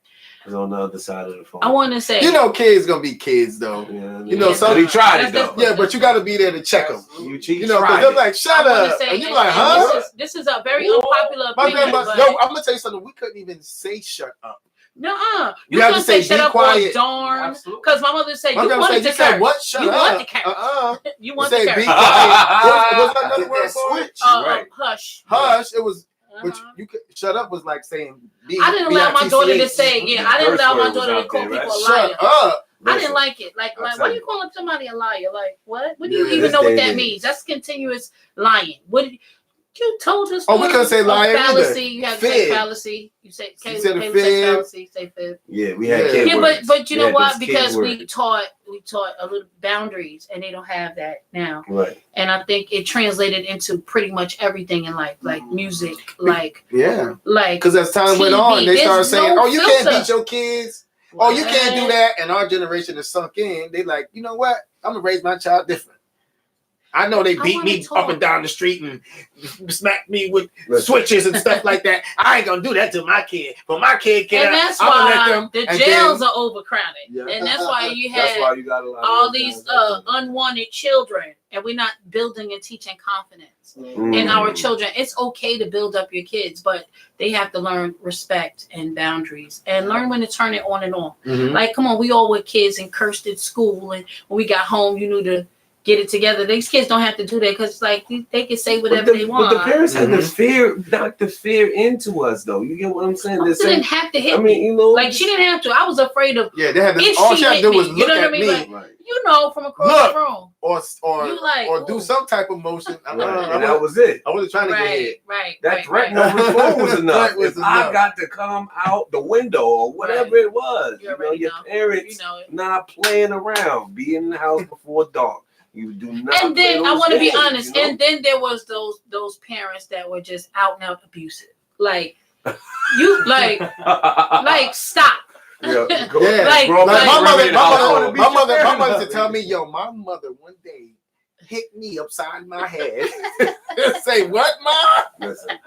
Was on the other side of the phone. I want to say, kids gonna be kids though. But he tried it though. Yeah, but you got to be there to check them. You know, because they're like, shut up. And you're like, huh? This is a very unpopular opinion. I'm gonna tell you something. We couldn't even say shut up. No, you have to say shut up or darn. Because my mother said you wanted to curse. What? Shut you up. want to curse. You want to curse. Be quiet. What's another word for it? Hush. Hush. It was. But you could shut up was like saying. I didn't allow my daughter to say. Yeah, I didn't allow my daughter to call people a liar. Shut up. I didn't like it. Like why are you calling somebody a liar? Like, what? What do you even know what that means? That's continuous lying. What you told us? Oh, we couldn't say liar fallacy. Either. You have to say fallacy. You say fallacy. Say fib. Yeah, we had kid words. But you know what? Because we taught a little boundaries, and they don't have that now. Right. And I think it translated into pretty much everything in life, like music, like because as time went on, they started saying, "Oh, you can't beat your kids. Oh, you can't do that." And our generation is sunk in. They like, you know what? I'm gonna raise my child different. I know they beat me up and down the street and smack me with switches and stuff like that. I ain't gonna do that to my kid. But my kid can't. And that's why the jails are overcrowded. Yeah. And that's why you have all these unwanted children. And we're not building and teaching confidence in our children. It's okay to build up your kids, but they have to learn respect and boundaries and learn when to turn it on and off. Like, come on, we all were kids and cursed at school. And when we got home, you knew to get it together. These kids don't have to do that because like they can say whatever they want. But the parents had to knock the fear into us, though. You get what I'm saying? They didn't have to hit me. Like she didn't have to. I was afraid of. Yeah, they had to. All she had to do was look at me. Like, you know, from across the room, or do some type of motion. And that was it. I wasn't trying to get hit. That threat over the phone was enough. If I got to come out the window or whatever it was, your parents not playing around, be in the house before dark. You do not. And then I want to be honest. And then there was those parents that were just out and out abusive. Like you like stop. Yeah, like my mother used to tell me, yo, my mother one day hit me upside my head. Say what, Ma? Listen.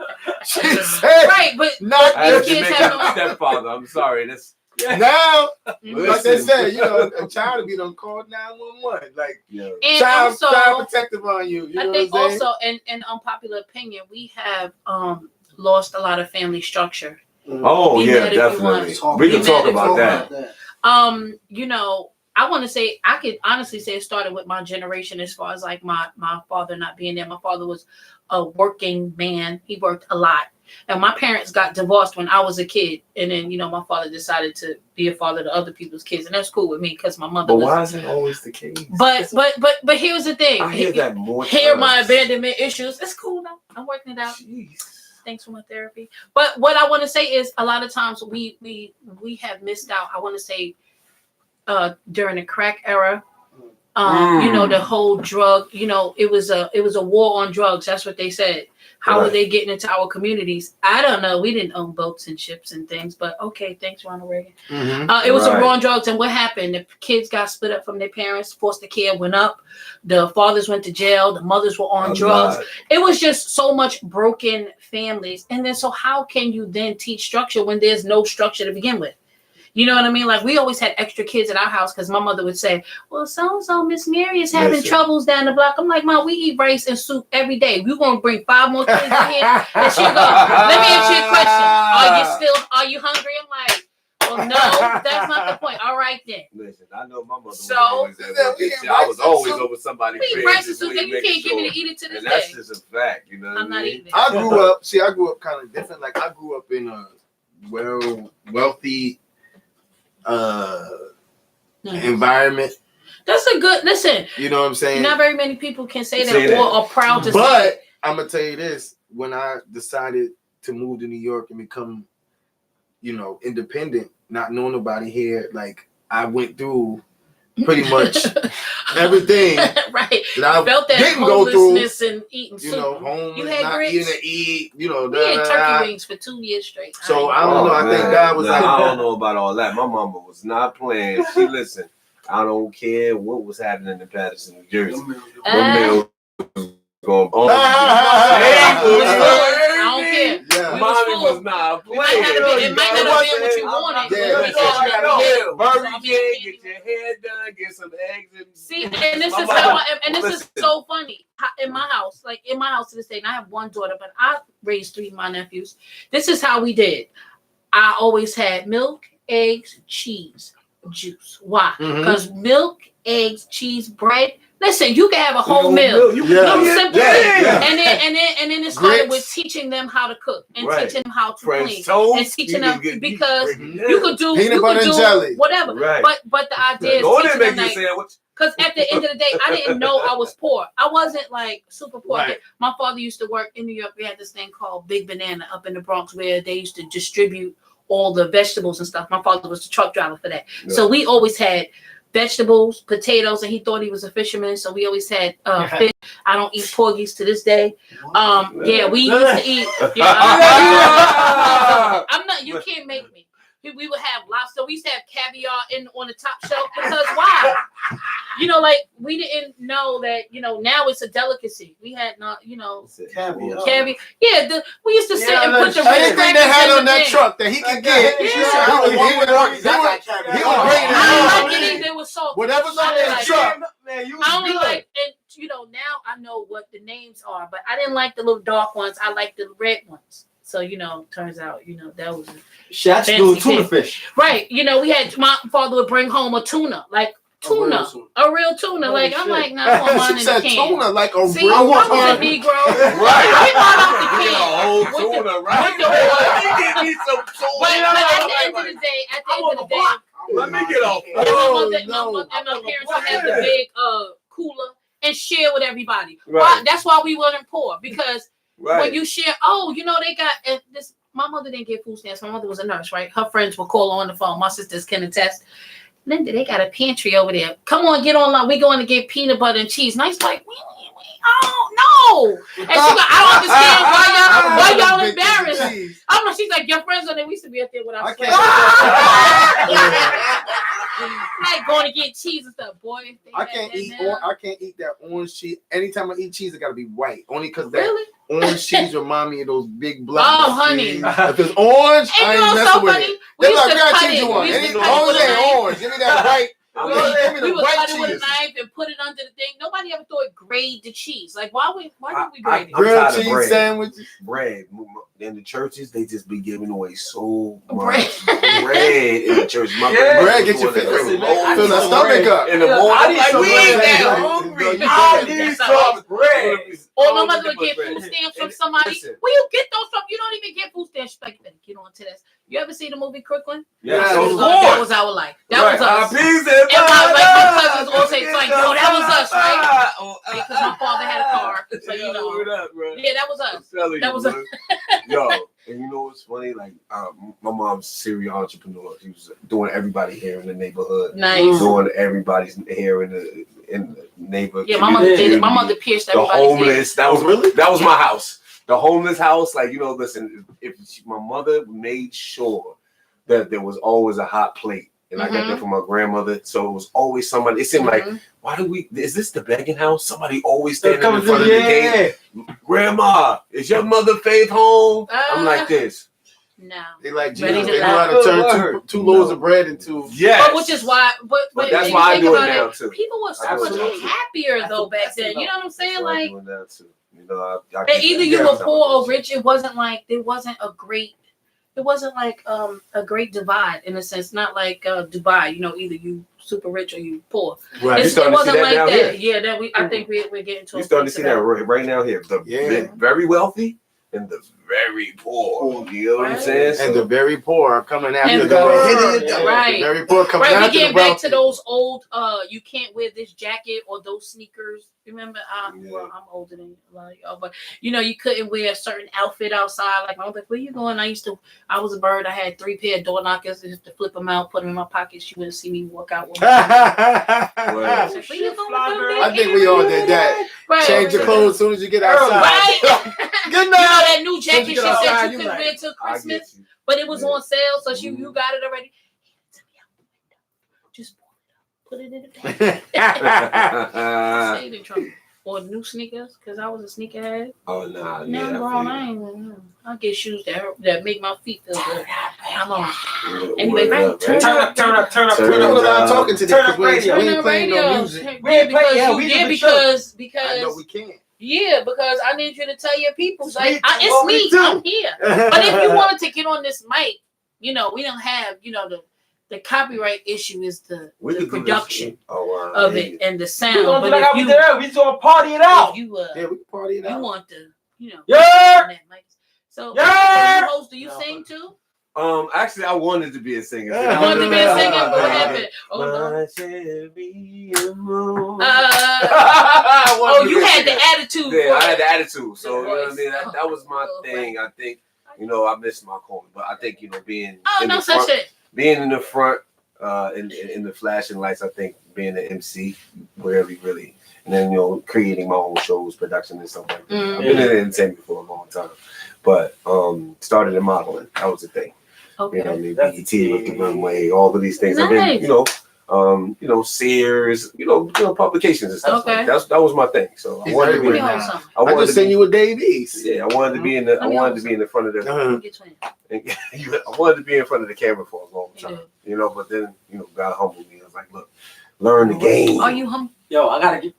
She said, right, but not these kids have no stepfather. I'm sorry. That's now, like they said, you know, a child to be done called 911. Like, child protective on you. You know I think what I'm saying? also, in unpopular opinion, we have lost a lot of family structure. Oh yeah, definitely. We can talk about that. You know, I want to say I could honestly say it started with my generation as far as like my father not being there. My father was a working man. He worked a lot. And my parents got divorced when I was a kid. And then, you know, my father decided to be a father to other people's kids. And that's cool with me because my mother was. But why is it always the case? But here's the thing. I hear that more times. Hear my abandonment issues. It's cool now. I'm working it out. Jeez. Thanks for my therapy. But what I want to say is a lot of times we have missed out. I want to say during the crack era, you know, the whole drug, you know, it was a war on drugs. That's what they said. How were they getting into our communities? I don't know. We didn't own boats and ships and things, but okay. Thanks, Ronald Reagan. It was a war on drugs. And what happened? The kids got split up from their parents. Foster care went up. The fathers went to jail. The mothers were on drugs. It was just so much broken families. And then, so how can you then teach structure when there's no structure to begin with? You know what I mean? Like, we always had extra kids at our house because my mother would say, well, so-and-so, Miss Mary is having troubles down the block. I'm like, Mom, we eat rice and soup every day. We're going to bring 5 more kids in here. And she'll go, let me answer your question. Are you hungry? I'm like, well, no, that's not the point. All right, then. Listen, I know my mother was always at work. I was always over somebody's bed. Rice and soup, and you can't get me to eat it to this day. That's just a fact, you know what I mean? not eating it. I grew up kind of different. Like, I grew up in a wealthy environment. That's a good listen. You know what I'm saying? Not very many people can say that or are proud to say But I'm gonna tell you this: when I decided to move to New York and become, you know, independent, not knowing nobody here, like I went through pretty much everything right. that I felt that didn't go through. And eating soup. You know, home you had not grits? Eating to eat. You know, we had turkey wings for 2 years straight. So I don't know. I think God was like, I don't know about all that. My mama was not playing. She listened. I don't care what was happening in Patterson, New Jersey. The was going on. I don't care. Yeah. Mommy was not playing. It might not have been what you wanted. Burger King, get your hair done, get some eggs. And see, and this is how. And this is so funny. In my house to this day, and I have one daughter, but I raised 3 of my nephews. This is how we did. I always had milk, eggs, cheese, juice. Why? Because milk, eggs, cheese, bread. Listen, you can have a whole meal. Simple. And then it started with teaching them how to cook and teaching them how to clean and teaching them because you could do jelly. Whatever. Right. But the idea is teaching them because at the end of the day, I didn't know I was poor. I wasn't like super poor. Right. My father used to work in New York. We had this thing called Big Banana up in the Bronx where they used to distribute all the vegetables and stuff. My father was the truck driver for that. Yeah. So we always had vegetables, potatoes, and he thought he was a fisherman, so we always had fish. I don't eat porgies to this day. We used to eat. I'm not. You can't make me. We would have lobster. We used to have caviar on the top shelf because why? you know, like we didn't know that, you know, now it's a delicacy. We had not, you know, caviar. Yeah, we used to sit and put the anything they had on that truck that he could get. He was bringing it home. It was salty. Whatever's on that truck, man, you was I only good. like, and you know, now I know what the names are, but I didn't like the little dark ones. I like the red ones. So, you know, turns out, you know, that was Shots do tuna fish. Right. You know, my father would bring home a tuna, like tuna, a real tuna. Like, I'm like, nah, I want mine in the can. Tuna, like a See, real I was a Negro. Right. We bought out the You can. get a whole tuna, right? With the oil. Give me some tuna. But at the end of the day, let me get off. my mother and my parents would have the big cooler and share with everybody. Right. That's why we weren't poor, because when you share, you know, they got this. My mother didn't get food stamps. My mother was a nurse, right? Her friends would call on the phone. My sisters can attest. Linda, they got a pantry over there. Come on, get online. We're going to get peanut butter and cheese. And I was like, oh no! And she's like, I don't understand why y'all embarrassed. I'm like, she's like, your friends on there. We used to be up there with our friends. Like going to get cheese and stuff, boy. I can't eat that orange cheese. Anytime I eat cheese, it gotta be white. Only because that Really? orange cheese remind me of those big black. Oh, honey. If it's orange, And I you ain't know, messing so with funny. it. We They're used like, to I gotta cut change it. you one. We used to As cut it long as with it a ain't knife. orange, give me that white. Give me We the would white cut it with a cheese. knife and put it under the thing. Nobody ever thought grade the cheese. Like, why did we grade it? I'm Grilled tired of cheese bread. sandwiches. Bread. In the churches, they just be giving away so much bread in the church. My Bread get your fill the stomach up. In the morning, I need some we bread. ain't that hungry. I need some bread. Or my mother would get food stamps from somebody. Listen. Where you get those from? You don't even get food stamps. She's like, you better get on to this. You ever see the movie Crooklyn? Yeah, That was our life. That was us. And And my cousins all say, like, yo, that was us, right? Because my father had a car. So, you know. Yeah, that was us. That was us. Yo, and you know what's funny? Like, my mom's a serial entrepreneur. She was doing everybody here in the neighborhood. Nice. Doing everybody's hair in the neighborhood. Yeah, my mother did it. My mother pierced The everybody's homeless. That was my house. The homeless house, like, you know, listen, my mother made sure that there was always a hot plate. And I got that from my grandmother. So it was always somebody. It seemed like, is this the begging house? Somebody always standing in front of the gate. Grandma, is your mother Faith home? I'm like this. No. They like Jesus. They know how to turn two loaves of bread into. Yes. But which is why. But that's why I do it now too. People were so much happier though back then. You know what I'm saying? Like, you know, either you were poor or rich. It wasn't like there wasn't a great. It wasn't like a great divide in a sense. Not like Dubai. You know, either you super rich or you poor. Right. It wasn't like that. Yeah, that I think we're getting to. You starting to see that right now here. The very wealthy and the very poor. You know what I'm saying? And the very poor are coming after the right. The very poor coming after we're getting the back to those old. You can't wear this jacket or those sneakers. Remember, well, I'm older than a lot of y'all, but you know, you couldn't wear a certain outfit outside. Like, I was like, where you going? I was a bird. I had 3 pair of door knockers. I used to flip them out, put them in my pockets. You wouldn't see me walk out. I think we all did that. Right. Change your clothes as soon as you get outside. Right. Good night. You know that new jacket she said you could wear till Christmas, but it was on sale, so you got it already. Just put it in the bag. Save it, Trump. Or new sneakers, because I was a sneakerhead. Oh, nah. Now I'm grown. I'll get shoes that make my feet feel good. I'm on. Anyway, turn up. Turn up. I'm talking to them because we ain't playing no music. Because I know we can't. Yeah, because I need you to tell your people, like, it's me. I'm here. But if you wanted to get on this mic, you know, we don't have, you know, the copyright issue is the production of it and the sound. We gonna do like we just gonna party it out. We party it out. You want the, you know, yeah. So, do you sing too? Actually, I wanted to be a singer. You wanted to be a singer? What happened? You had the attitude. Yeah, I had the attitude. So, you know what I mean? That was my thing. I think, you know, I missed my calling. But I think, you know, being in the front, in the flashing lights, I think being an MC, really, and then, you know, creating my own shows, production and stuff like that. I've been in the entertainment for a long time. But started in modeling. That was the thing. Okay. You know, BET with the runway, all of these things. Nice. Sears, publications and stuff. Okay. Like that was my thing. So I wanted to be. I just seen you with Davies. Yeah, I wanted to be in the. I wanted to be in the front of the. I wanted to be in front of the camera for a long time. But then God humbled me. I was like, look, learn the game. Are you humble? Yo, I gotta get.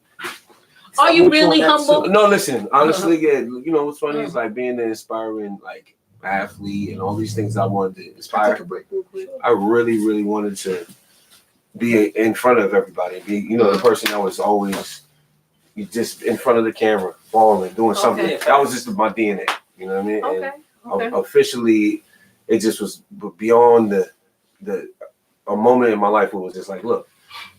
Are you really humble? No, listen. Honestly, yeah. What's funny is like being an inspiring like athlete and all these things I wanted to inspire. I really, really wanted to be in front of everybody. Be the person that was always just in front of the camera, balling, doing something. That was just my DNA. You know what I mean? Okay. And officially, it just was beyond a moment in my life where it was just like, look,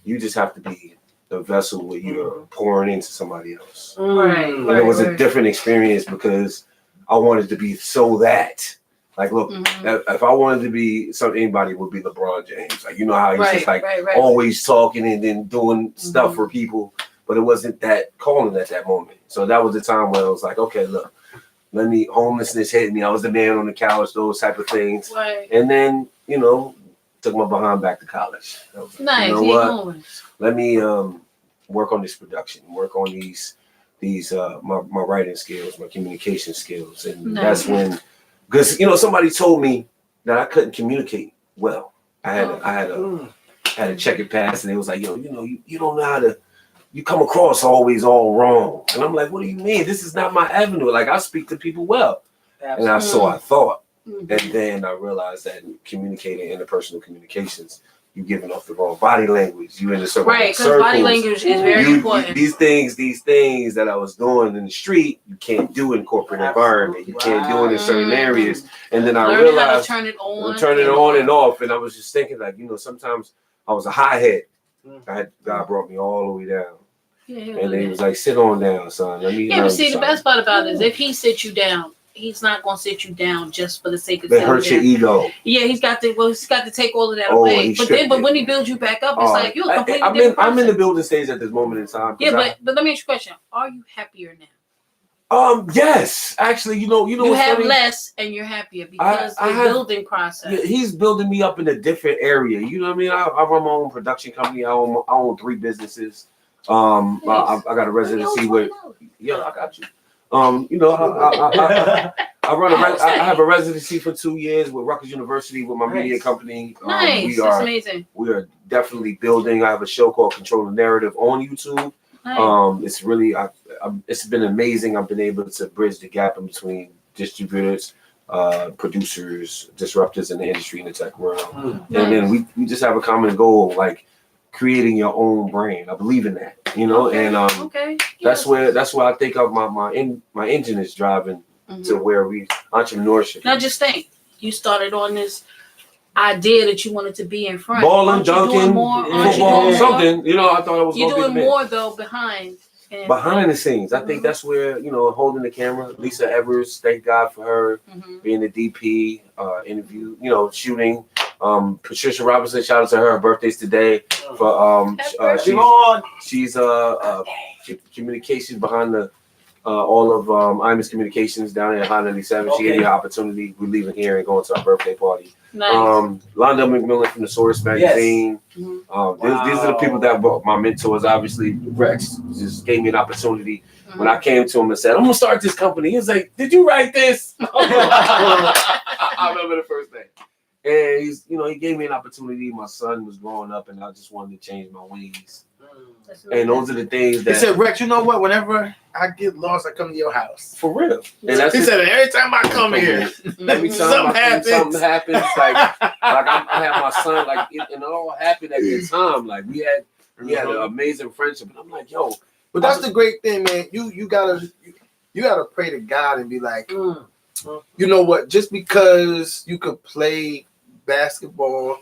you just have to be the vessel where you're pouring into somebody else. Right. And it was a different experience because I wanted to be so that. Like, look, if I wanted to be anybody would be LeBron James. Like, how he's just always talking and then doing stuff for people, but it wasn't that calling at that moment. So that was the time where I was like, okay, look, homelessness hit me. I was the man on the couch, those type of things. Right. And then, took my behind back to college. Nice. You know what? Let me work on this production, work on these my writing skills, my communication skills, and that's when. Because somebody told me that I couldn't communicate well. I had a checkered past, and it was like, you don't know how to. You come across always all wrong, and I'm like, what do you mean? This is not my avenue. Like I speak to people well, and I thought, and then I realized that communicating interpersonal communications, you giving off the wrong body language. You in the circle. Right, because body language is very important. These things that I was doing in the street, you can't do in corporate environment. You can't do it in certain areas. And then I realized how to turn it on and off. And I was just thinking, like, sometimes I was a hothead. God brought me all the way down. And then he was like, sit on down, son. Let me but see, the best part about it is if he sits you down, he's not going to sit you down just for the sake of sitting hurt your ego. Yeah, he's got to take all of that away. But when he builds you back up, it's like you're a completely different person. I'm in the building stage at this moment in time. Yeah, but let me ask you a question. Are you happier now? Yes. Actually, you have funny? Less and you're happier because the building process. Yeah, he's building me up in a different area. You know what I mean? I run my own production company. I own 3 businesses. I got a residency with. Yeah, I got you. I have a residency for 2 years with Rutgers University with my media company. Nice, that's amazing. We are definitely building. I have a show called Control the Narrative on YouTube. Nice. It's really, it's been amazing. I've been able to bridge the gap in between distributors, producers, disruptors in the industry in the tech world, and then we just have a common goal, like creating your own brand. I believe in that, and that's where I think of my engine is driving to where we entrepreneurship. Now just think, you started on this idea that you wanted to be in front, balling, dunking, football, something. I thought I was. You're doing more though behind the scenes. I think that's where holding the camera. Lisa Evers, thank God for her being the DP, interview, shooting. Patricia Robinson, shout out to her birthday's today. For she's communications behind the all of IMAS Communications down in High 97. She gave me an opportunity. We're leaving here and going to our birthday party. Nice. Londell McMillan from the Source magazine. Yes. These are the people that were my mentors. Obviously, Rex just gave me an opportunity. When I came to him and said, I'm gonna start this company, he was like, did you write this? I remember the first day. And he's, he gave me an opportunity. My son was growing up, and I just wanted to change my ways. And those are the things that. He said, Rex, you know what? Whenever I get lost, I come to your house. For real. And he said, every time I come here, something happens. Like I had my son, and it all happened at the time. Like we had an amazing friendship, and I'm like, yo. But that's the great thing, man. You gotta pray to God and be like, you know what? Just because you could play basketball,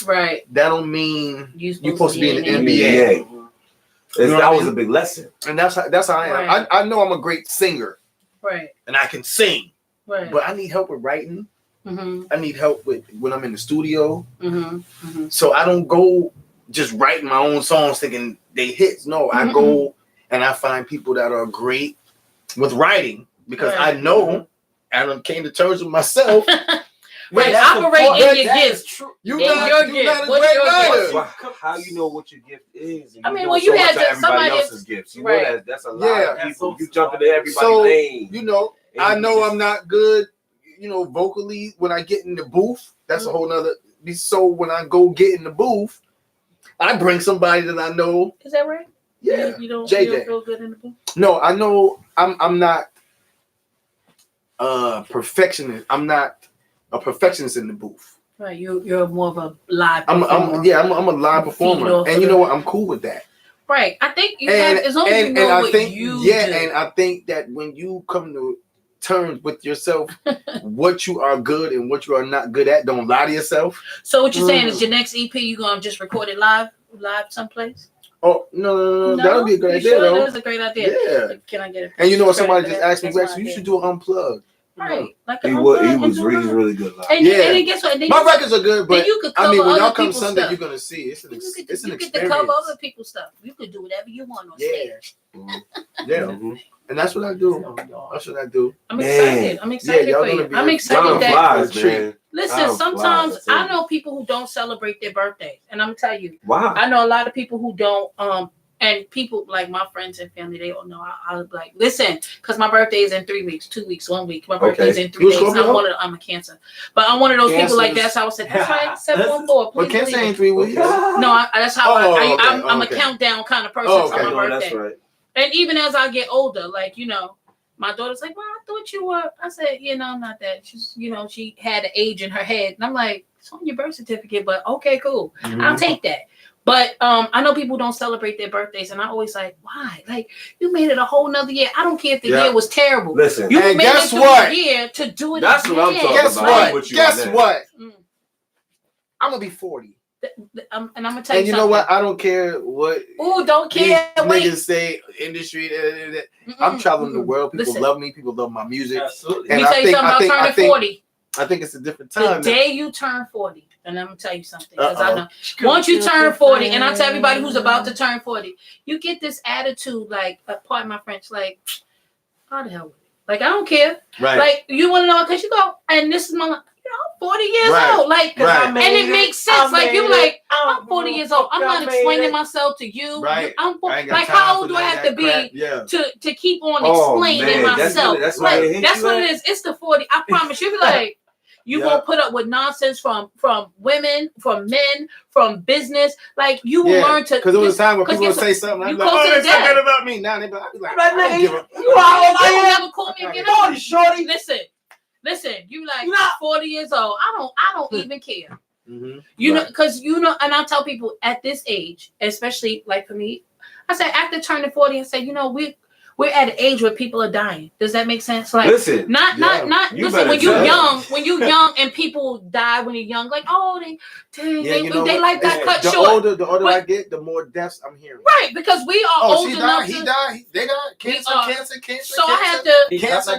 right? That don't mean you're supposed to be in the NBA. That was a big lesson, and that's how I am. Right. I know I'm a great singer, right? And I can sing, right? But I need help with writing. I need help with when I'm in the studio. So I don't go just writing my own songs thinking they hits. No, I go and I find people that are great with writing because I know. And I came to terms with myself. Right, operate in your gift. You in not, your you gift. not a What's great your writer. Well, how you know what your gift is? I mean, well, you had to, everybody somebody else's gifts. You right. know that's a lot of people. You jump into everybody's So, lane. you know, I know I'm not good, you know, vocally when I get in the booth. That's a whole nother. So when I go get in the booth, I bring somebody that I know. Is that right? Yeah, you don't feel good in the booth? No, I know I'm not perfectionist. I'm not a perfectionist in the booth. Right, you're more of a live I'm performer. a live performer, and you know what? I'm cool with that. Right, I think you have, as long as you know what you do. And I think that when you come to terms with yourself, what you are good and what you are not good at, don't lie to yourself. So what you're saying is your next EP, you gonna just record it live someplace? Oh no, that would be a great idea. Though. That was a great idea. Yeah. Can I get it? And you know what? Somebody just asked me, Rex, you should do an unplugged. Right, like he was really good live. And then guess what? My records are good, but you could cover I mean, when y'all other come people's Sunday, stuff. you're gonna see it's an experience. You get to cover other people's stuff. You could do whatever you want on stage. Yeah, and that's what I do. That's what I do. I'm excited. I'm excited for you. I'm excited that. Listen, sometimes I know people who don't celebrate their birthdays, and I'm gonna tell you. Wow. I know a lot of people who don't. And people like my friends and family, they all know. I was like, listen, because my birthday is in 3 weeks, 2 weeks, 1 week. My birthday is in 3 days. I'm a Cancer, but I'm one of those people like that's how I said. That's right, 714. But Cancer ain't 3 weeks. No, that's how I'm a countdown kind of person to my birthday. That's right. And even as I get older, like my daughter's like, "Well, I thought you were." I said, "I'm not that." She's, she had an age in her head, and I'm like, "It's on your birth certificate," but okay, cool, I'll take that. But I know people don't celebrate their birthdays, and I always like, why? Like, you made it a whole nother year. I don't care if the year was terrible. Listen, you made it through the year to do it. That's again. what I'm talking Guess about. what? Guess what? I'm gonna be 40. And I'm gonna tell you. And you know what? I don't care what. Oh, don't care. Niggas say industry. I'm traveling the world. People love me. People love my music. Absolutely. Let me tell you something about turning 40. I think it's a different time. The day you turn 40, and I'm gonna tell you something, because I know once you turn 40, and I tell everybody who's about to turn 40, you get this attitude, like, pardon my French, like, how the hell with it? Like, I don't care. Right. Like, you want to know, because you go, and this is my, 40 years old. Like, and it makes sense. Like, you're like, I'm 40 years old. I'm not explaining myself to you. Right. I'm like, how old do I have to be to keep on explaining myself? That's what it is. It's the 40. I promise you. Be like, you won't put up with nonsense from women, from men, from business. Like, you will learn to. Because there was a time when people would say something. I'd be like, oh, they said about me. Now I'd be like, I don't give a. You never call me again. Shorty. Listen. You like 40 years old. I don't even care. You know, because and I tell people at this age, especially like for me, I say after turning 40, I say, we're at an age where people are dying. Does that make sense? Like, listen, not. Listen, when you're young, and people die when you're young, like, oh, they life got cut short. The older I get, the more deaths I'm hearing. Right, because we are old enough. He died. They died. Cancer. So I had to cancer.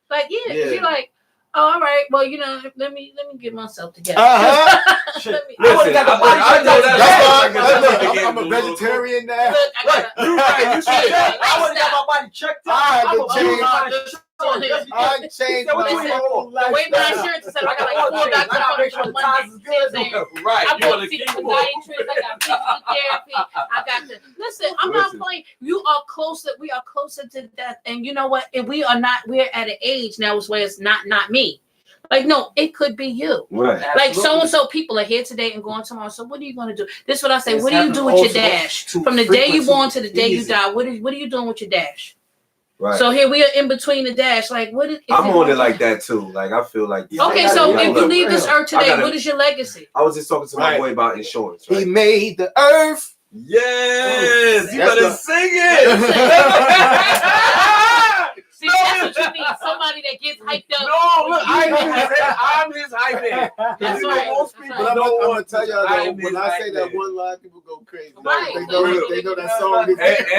Like, you're like, oh, all right. Well, let me get myself together. Listen, I'm a vegetarian now. You're right. You should. I want to get my body checked out. I changed my whole life. The way my insurance is set, I got like 4 doctors on Monday. Right. I got physical podiatrist. I got physical therapy. I got to listen. I'm not playing. You are closer. We are closer to death. And you know what? If we are not, we're at an age now where it's not me. Like, no, it could be you. Right. Like, so-and-so people are here today and going tomorrow. So what are you going to do? This is what I say. What do you do with your dash? From the day you born to the day you die, what are you doing with your dash? Right. So here we are in between the dash. Like, what is I'm on it like that too. Like, I feel like. Okay, so if you leave this earth today, what is your legacy? I was just talking to my boy about insurance. Right? He made the earth. Yes, you better sing it. See, that's what you need. Somebody that gets hyped up. No, look, I'm his hype man. That's right. Most people I'm gonna tell y'all that when I say that one line, people go crazy. Right. They know that song. And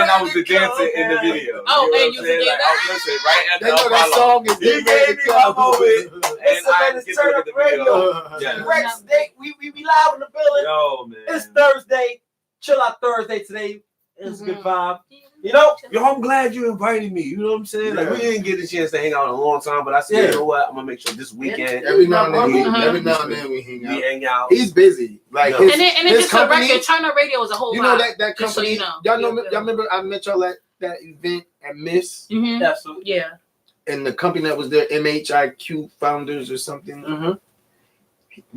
I was the dancer in the video. Oh, and you was the dancer. Right at they know that song is he gave me my moment. It's a Turn Up Radio. Rex Day, we live in the building. Yo, man. It's Thursday. Chill out Thursday today. It's a good vibe. You know? Yo, I'm glad you invited me. You know what I'm saying? Like, we didn't get the chance to hang out in a long time, but I said, you know what? I'm gonna make sure this weekend. Every now and then we hang out. He's busy. Like, and it's just a record. Turn Up Radio is a whole. You know that company. So you know. Y'all remember I met y'all at that event at Miss. Mm-hmm. Absolutely. Yeah. And the company that was there, MHIQ Founders or something.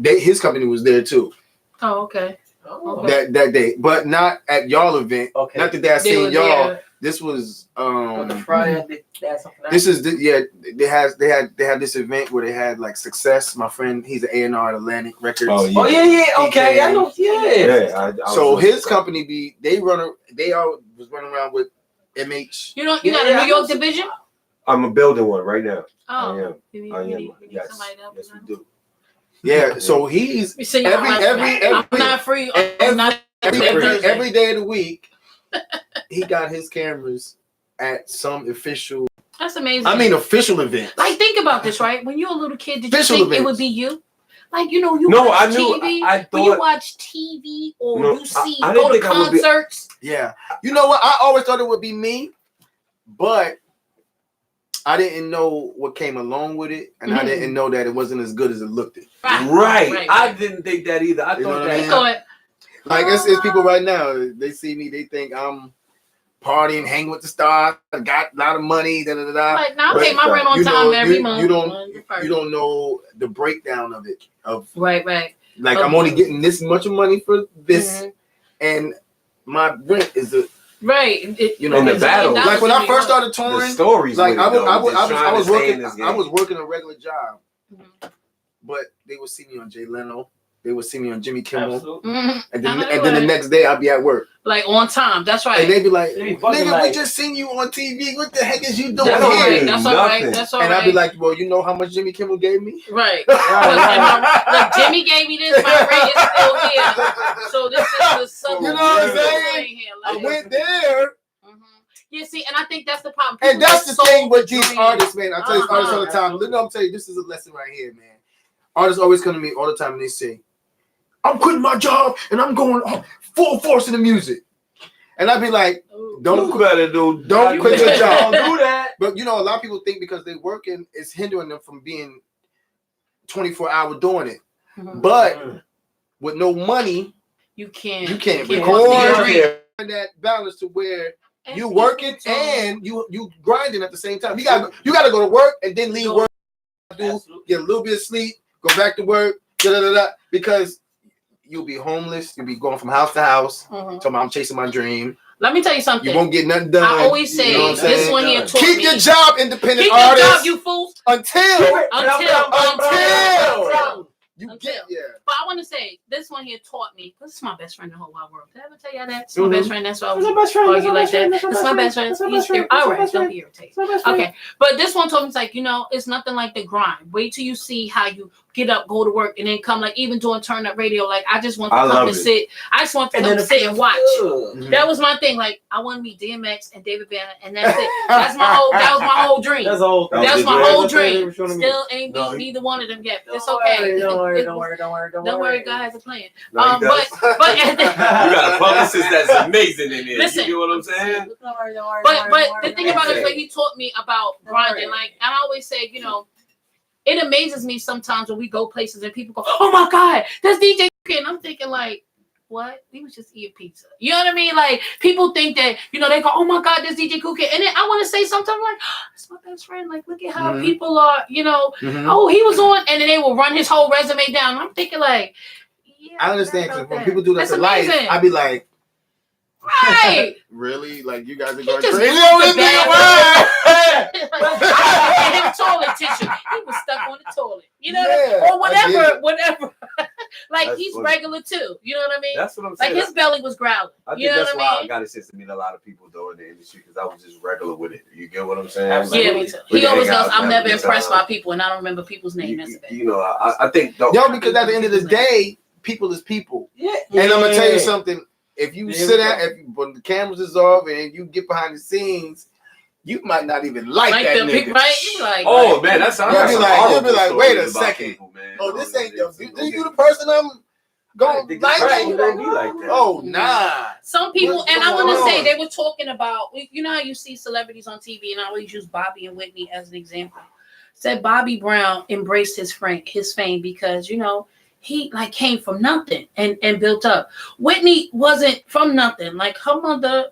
His company was there too. Oh, okay. That day, but not at y'all event. Okay. Not the day I seen y'all. There. This was the Friday. This is they had this event where they had like Success. My friend, he's an A&R at Atlantic Records. Oh yeah. Okay, I know. Yeah. So his company they all was running around with MH. You know, you got a New York division. I'm building one right now. Oh, I am. Yes, we do. Yeah, so he's I'm not free. Every day of the week, he got his cameras at some official. That's amazing. I mean, official event. Like, think about this, right? When you're a little kid, did official you think events. it would be you? Like, you know, watch TV. I thought, when you watch TV or you see go to concerts. Yeah, you know what? I always thought it would be me, but I didn't know what came along with it, and I didn't know that it wasn't as good as it looked. Right. I didn't think that either. I thought that. Like it's people right now. They see me, they think I'm partying, hanging with the stars, got a lot of money. Like now, I pay my rent on time every month. You don't know the breakdown of it. Right. Like I'm only getting this much money for this, and my rent is right. You know, in the battle. Like when I first started touring, the stories. Like I was working a regular job, but they would see me on Jay Leno. They would see me on Jimmy Kimmel, and then the next day I'd be at work, like on time. That's right. And they'd be like, "Nigga, we just seen you on TV. What the heck is you doing here?" That's all right. That's all right. And I'd be like, "Well, you know how much Jimmy Kimmel gave me?" Right. Look, Jimmy gave me this. My rate is still here. So this is the Southern. You know what I'm saying? I went there. Yeah, see, and I think that's the problem. And that's the thing with these artists, man. I tell these artists all the time. Look, I'm telling you, this is a lesson right here, man. Artists always come to me all the time and they say, "I'm quitting my job and I'm going full force in the music." And I'd be like, don't quit your job. Don't do that. But you know, a lot of people think because they're working, it's hindering them from being 24-hour doing it. But with no money, you can't record that balance to where you working and you grinding at the same time. You gotta go to work and then leave work, get a little bit of sleep, go back to work, because you'll be homeless. You'll be going from house to house. Talking about I'm chasing my dream. Let me tell you something. You won't get nothing done. I always say this one here taught keep me. your job, independent keep artist. Keep your job, you fools. Until you get But I want to say this one here taught me. This is my best friend in the whole wide world. Did I ever tell you that? It's my best friend. That's why I was argue like that. It's my best friend. All right, don't be irritated. Okay, but this one told me, it's like, you know, it's nothing like the grind. Wait till you see how you get up, go to work, and then come. Like even doing Turn Up Radio. Like I just want to come and sit. I just want to come sit and watch. That was my thing. Like I want to meet DMX and David Banner, and that's it. That was my whole dream. That was my whole dream. Still ain't beat neither one of them yet. It's okay. Don't worry, God has a plan. But you got a publicist that's amazing in there. Listen, you get what I'm saying? But the thing about it is, like, he taught me about grinding. Like, and I always say, you know, it amazes me sometimes when we go places and people go, "Oh my God, that's DJ," and I'm thinking like, what? We was just eating pizza. You know what I mean? Like people think that, you know, they go, "Oh my God, there's DJ Kool Kid," and then I want to say sometimes like, "It's my best friend." Like, look at how people are, you know. Oh, he was on, and then they will run his whole resume down. I'm thinking like, yeah, I understand because when people do that to life, I be like, right? Really? Like you guys are going crazy on this nigga? I had him toilet tissue. He was stuck on the toilet. You know what I mean? Or whatever. Like that's he's funny. Regular too. You know what I mean? That's what I'm saying. Like his belly was growling. I think that's why I got a sense to meet a lot of people though in the industry because I was just regular with it. You get what I'm saying? Yeah, me too. He always goes, "I'm never impressed by people," and I don't remember people's name. You know, I think because at the end of the day, people is people. Yeah. And I'm gonna tell you something. If you when the cameras is off and you get behind the scenes, you might not even like that nigga. Right? You like, oh man, that's you'll be like, wait a second. Oh, this ain't you the person Go like that. Oh nah. Some people, and I want to say they were talking about, you know how you see celebrities on TV, and I always use Bobby and Whitney as an example. Said Bobby Brown embraced his fame because, you know, he like came from nothing and built up. Whitney wasn't from nothing. Like her mother,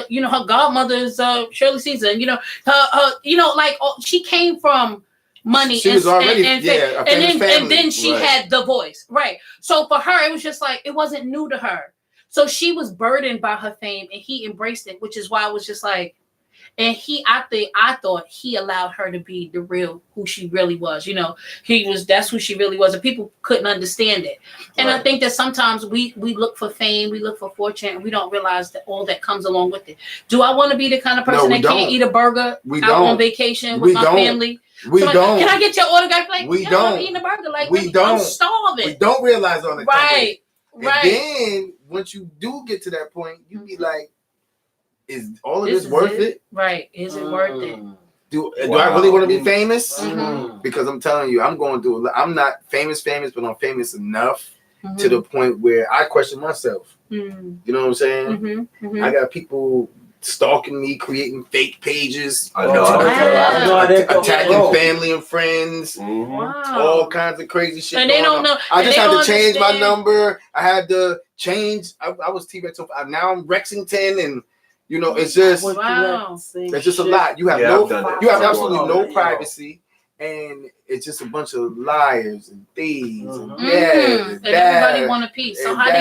you know, her godmother is Shirley Caesar. You know, her you know, like she came from money. She was already and then she had The Voice, right? So for her, it was just like it wasn't new to her. So she was burdened by her fame, and he embraced it, which is why I was just like. And I thought he allowed her to be the real who she really was. You know, that's who she really was. And people couldn't understand it. And I think that sometimes we look for fame, we look for fortune, and we don't realize that all that comes along with it. Do I want to be the kind of person that can't eat a burger on vacation with my family? Don't. Can I get your autograph? Like, we don't. I'm eating a burger. Like, I'm starving. We don't realize on the right. And then once you do get to that point, you be like, is all of this worth it? Right. Is it worth it? Do I really want to be famous? Because I'm telling you, I'm going through. I'm not famous, but I'm famous enough to the point where I question myself. You know what I'm saying? I got people stalking me, creating fake pages, attacking family and friends, all kinds of crazy shit. And they don't know. I just had to change my number. I had to change. I was T-Rex. Now I'm Rexington and. You know, it's just it's just a lot. You have absolutely no privacy, and it's just a bunch of liars and thieves and and everybody want a piece. So how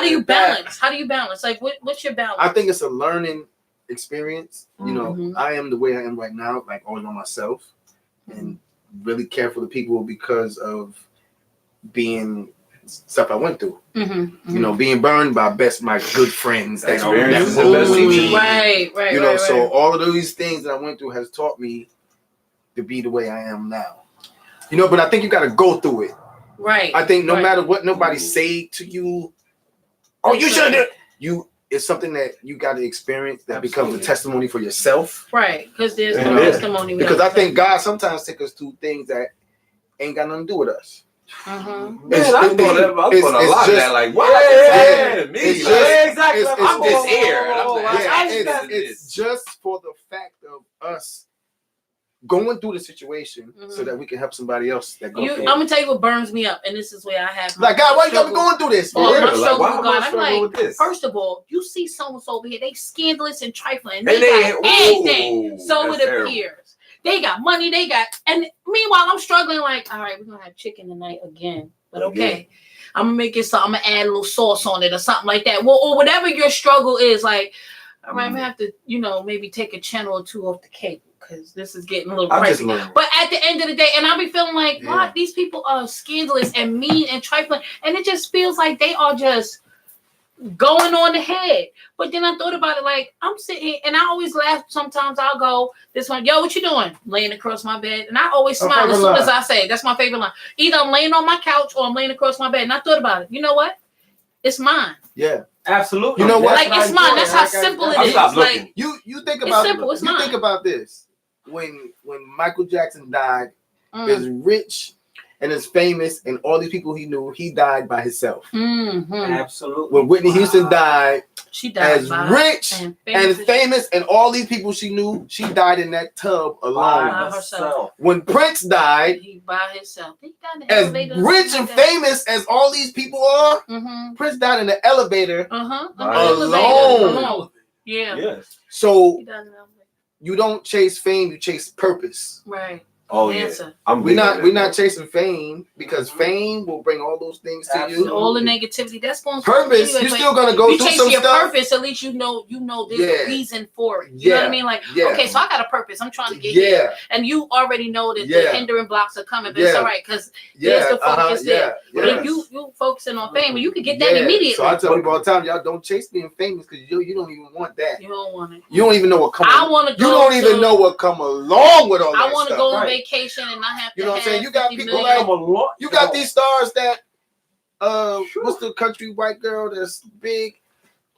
do you balance? How do you balance? Like what's your balance? I think it's a learning experience. You know, I am the way I am right now, like always on myself, and really care for the people because of being stuff I went through. You know, being burned by my good friends. Right. You know, so all of these things that I went through has taught me to be the way I am now. You know, but I think you got to go through it. Right. I think no matter what nobody say to you, you shouldn't. It's something that you got to experience that becomes a testimony for yourself. Right. Because there's no testimony. Because I think God sometimes takes us to things that ain't got nothing to do with us. I thought a lot of that. Like, what? Exactly. It's just for the fact of us going through the situation so that we can help somebody else that goes through it. I'm gonna tell you what burns me up, and this is where I have like, God, why you gotta be going through this? I'm like, first of all, you see someone over here, they scandalous and trifling, they got anything, so it appears. They got money, and meanwhile, I'm struggling like, all right, we're going to have chicken tonight again. But okay, I'm going to make it so I'm going to add a little sauce on it or something like that. Well, or whatever your struggle is, like, all right, I'm going to have to, you know, maybe take a channel or two off the cake because this is getting a little pricey. But at the end of the day, and I'll be feeling like, God, these people are scandalous and mean and trifling. And it just feels like they are just going on the head. But then I thought about it, like I'm sitting here and I always laugh. Sometimes I'll go this one, yo, what you doing? Laying across my bed. And I always smile as soon as I say it. That's my favorite line. Either I'm laying on my couch or I'm laying across my bed. And I thought about it. You know what? It's mine. Yeah. Absolutely. You know what? Like it's mine. That's how simple it is. Like you think about it's you think about this. When Michael Jackson died, is rich and is famous, and all these people he knew, he died by himself. Absolutely. When Whitney Houston died, she died as rich and famous, and all these people she knew, she died in that tub alone. By herself. When Prince died, he by himself. He died in the as elevator rich and famous as all these people are, Prince died in the elevator alone. Yeah. Yes. So you don't chase fame, you chase purpose. Right. Oh Answer. Yeah, we're not chasing fame because fame will bring all those things to you. All the negativity that's going. Purpose, you're still gonna go through some your stuff. Purpose, at least you know there's a reason for it. You know what I mean? Like, okay, so I got a purpose. I'm trying to get here, and you already know that the hindering blocks are coming. But it's all right because there's the focus there. But if you focusing on fame, well, you can get that immediately. So I tell people all the time, y'all don't chase being famous because you don't even want that. You don't want it. You don't even know what comes. I want to go. You don't even know what come along with all that. I want to go on vacation and not have to. You know what I'm saying? You got people like you got these stars that what's the country white girl that's big?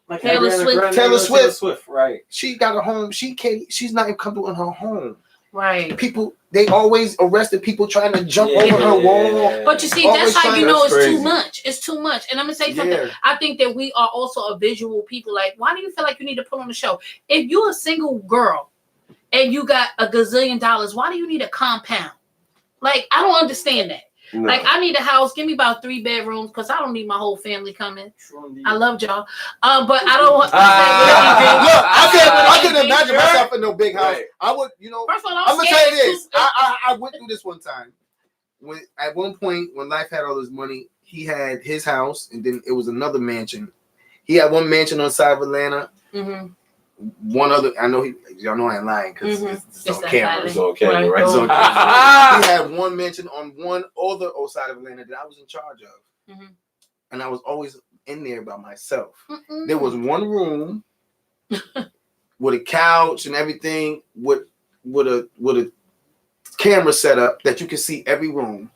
Like Taylor Swift. Taylor Swift, right? She got a home. She's not even comfortable in her home. Right. People, they always arrested people trying to jump over her wall. But you see, that's how you know it's too much. It's too much. And I'm gonna say something. I think that we are also a visual people. Like, why do you feel like you need to put on a show? If you're a single girl and you got $1 gazillion, why do you need a compound? Like, I don't understand that. No. Like, I need a house. Give me about 3 bedrooms because I don't need my whole family coming. I love y'all. But I don't want. Look, I couldn't imagine myself in no big house. Right. I would, First of all, I'm gonna tell you this. I went through this one time. When at one point when Life had all this money, he had his house, and then it was another mansion. He had one mansion on the side of Atlanta. Mm-hmm. One other, I know y'all know I ain't lying because it's on camera. It's on camera, right? It's on camera. He had one mention on one other side of Atlanta that I was in charge of, and I was always in there by myself. There was one room with a couch and everything, with a camera set up that you could see every room.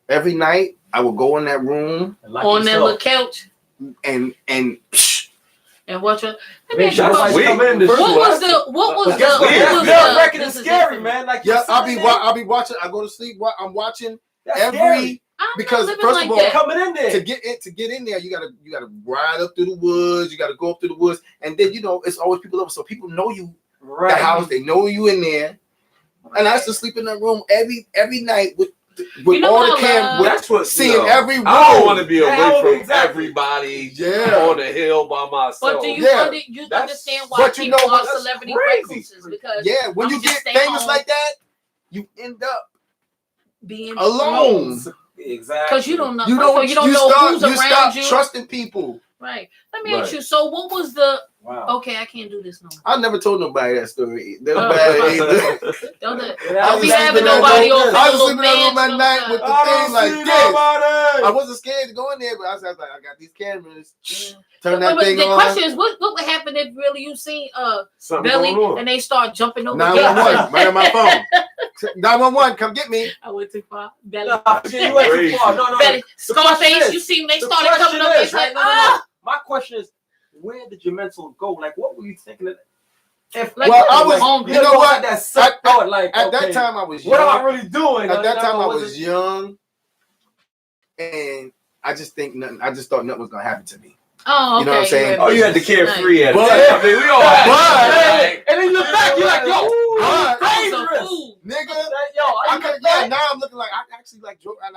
Every night, I would go in that room on that little couch and watch it. What was the record is scary, man. Like, yeah, I'll be watching. I go to sleep. I'm watching every because first of all, coming in there to get in there, you gotta ride up through the woods. You gotta go up through the woods, and then it's always people over, so people know you. Right. The house, they know you in there, and I used to sleep in that room every night with all the cameras. That's what seeing every room. I don't want to be away from everybody on the hill by myself. But do you understand why people are celebrity recluses? Because when you get famous like that, you end up being alone. Exactly. Because you don't know. You don't know who's around you. Stop trusting people. Right. Let me ask you. So, what was the? Wow. Okay, I can't do this no more. I never told nobody that story. Don't be having nobody on I was sleeping in that room at night with the thing like this. I wasn't scared to go in there, but I was like, I got these cameras. Turn that thing on. The question is, what would happen if really you see Belly and they start jumping over? 911, right on my phone. 911, come get me. I went too far. Belly, you went too far. No. Belly, Scarface. You see, they started coming up. It's like, my question is, where did your mental go? Like, what were you thinking of? I was, you know what? At that time, I was young. What am I really doing? At that time, I was young, and I just thought nothing was gonna happen to me. Oh, okay. You know what I'm saying? Oh, you had the carefree at it. I mean, we all had. And then you look back, you're like, yo, dangerous, nigga. Now I'm looking like I actually like joke, and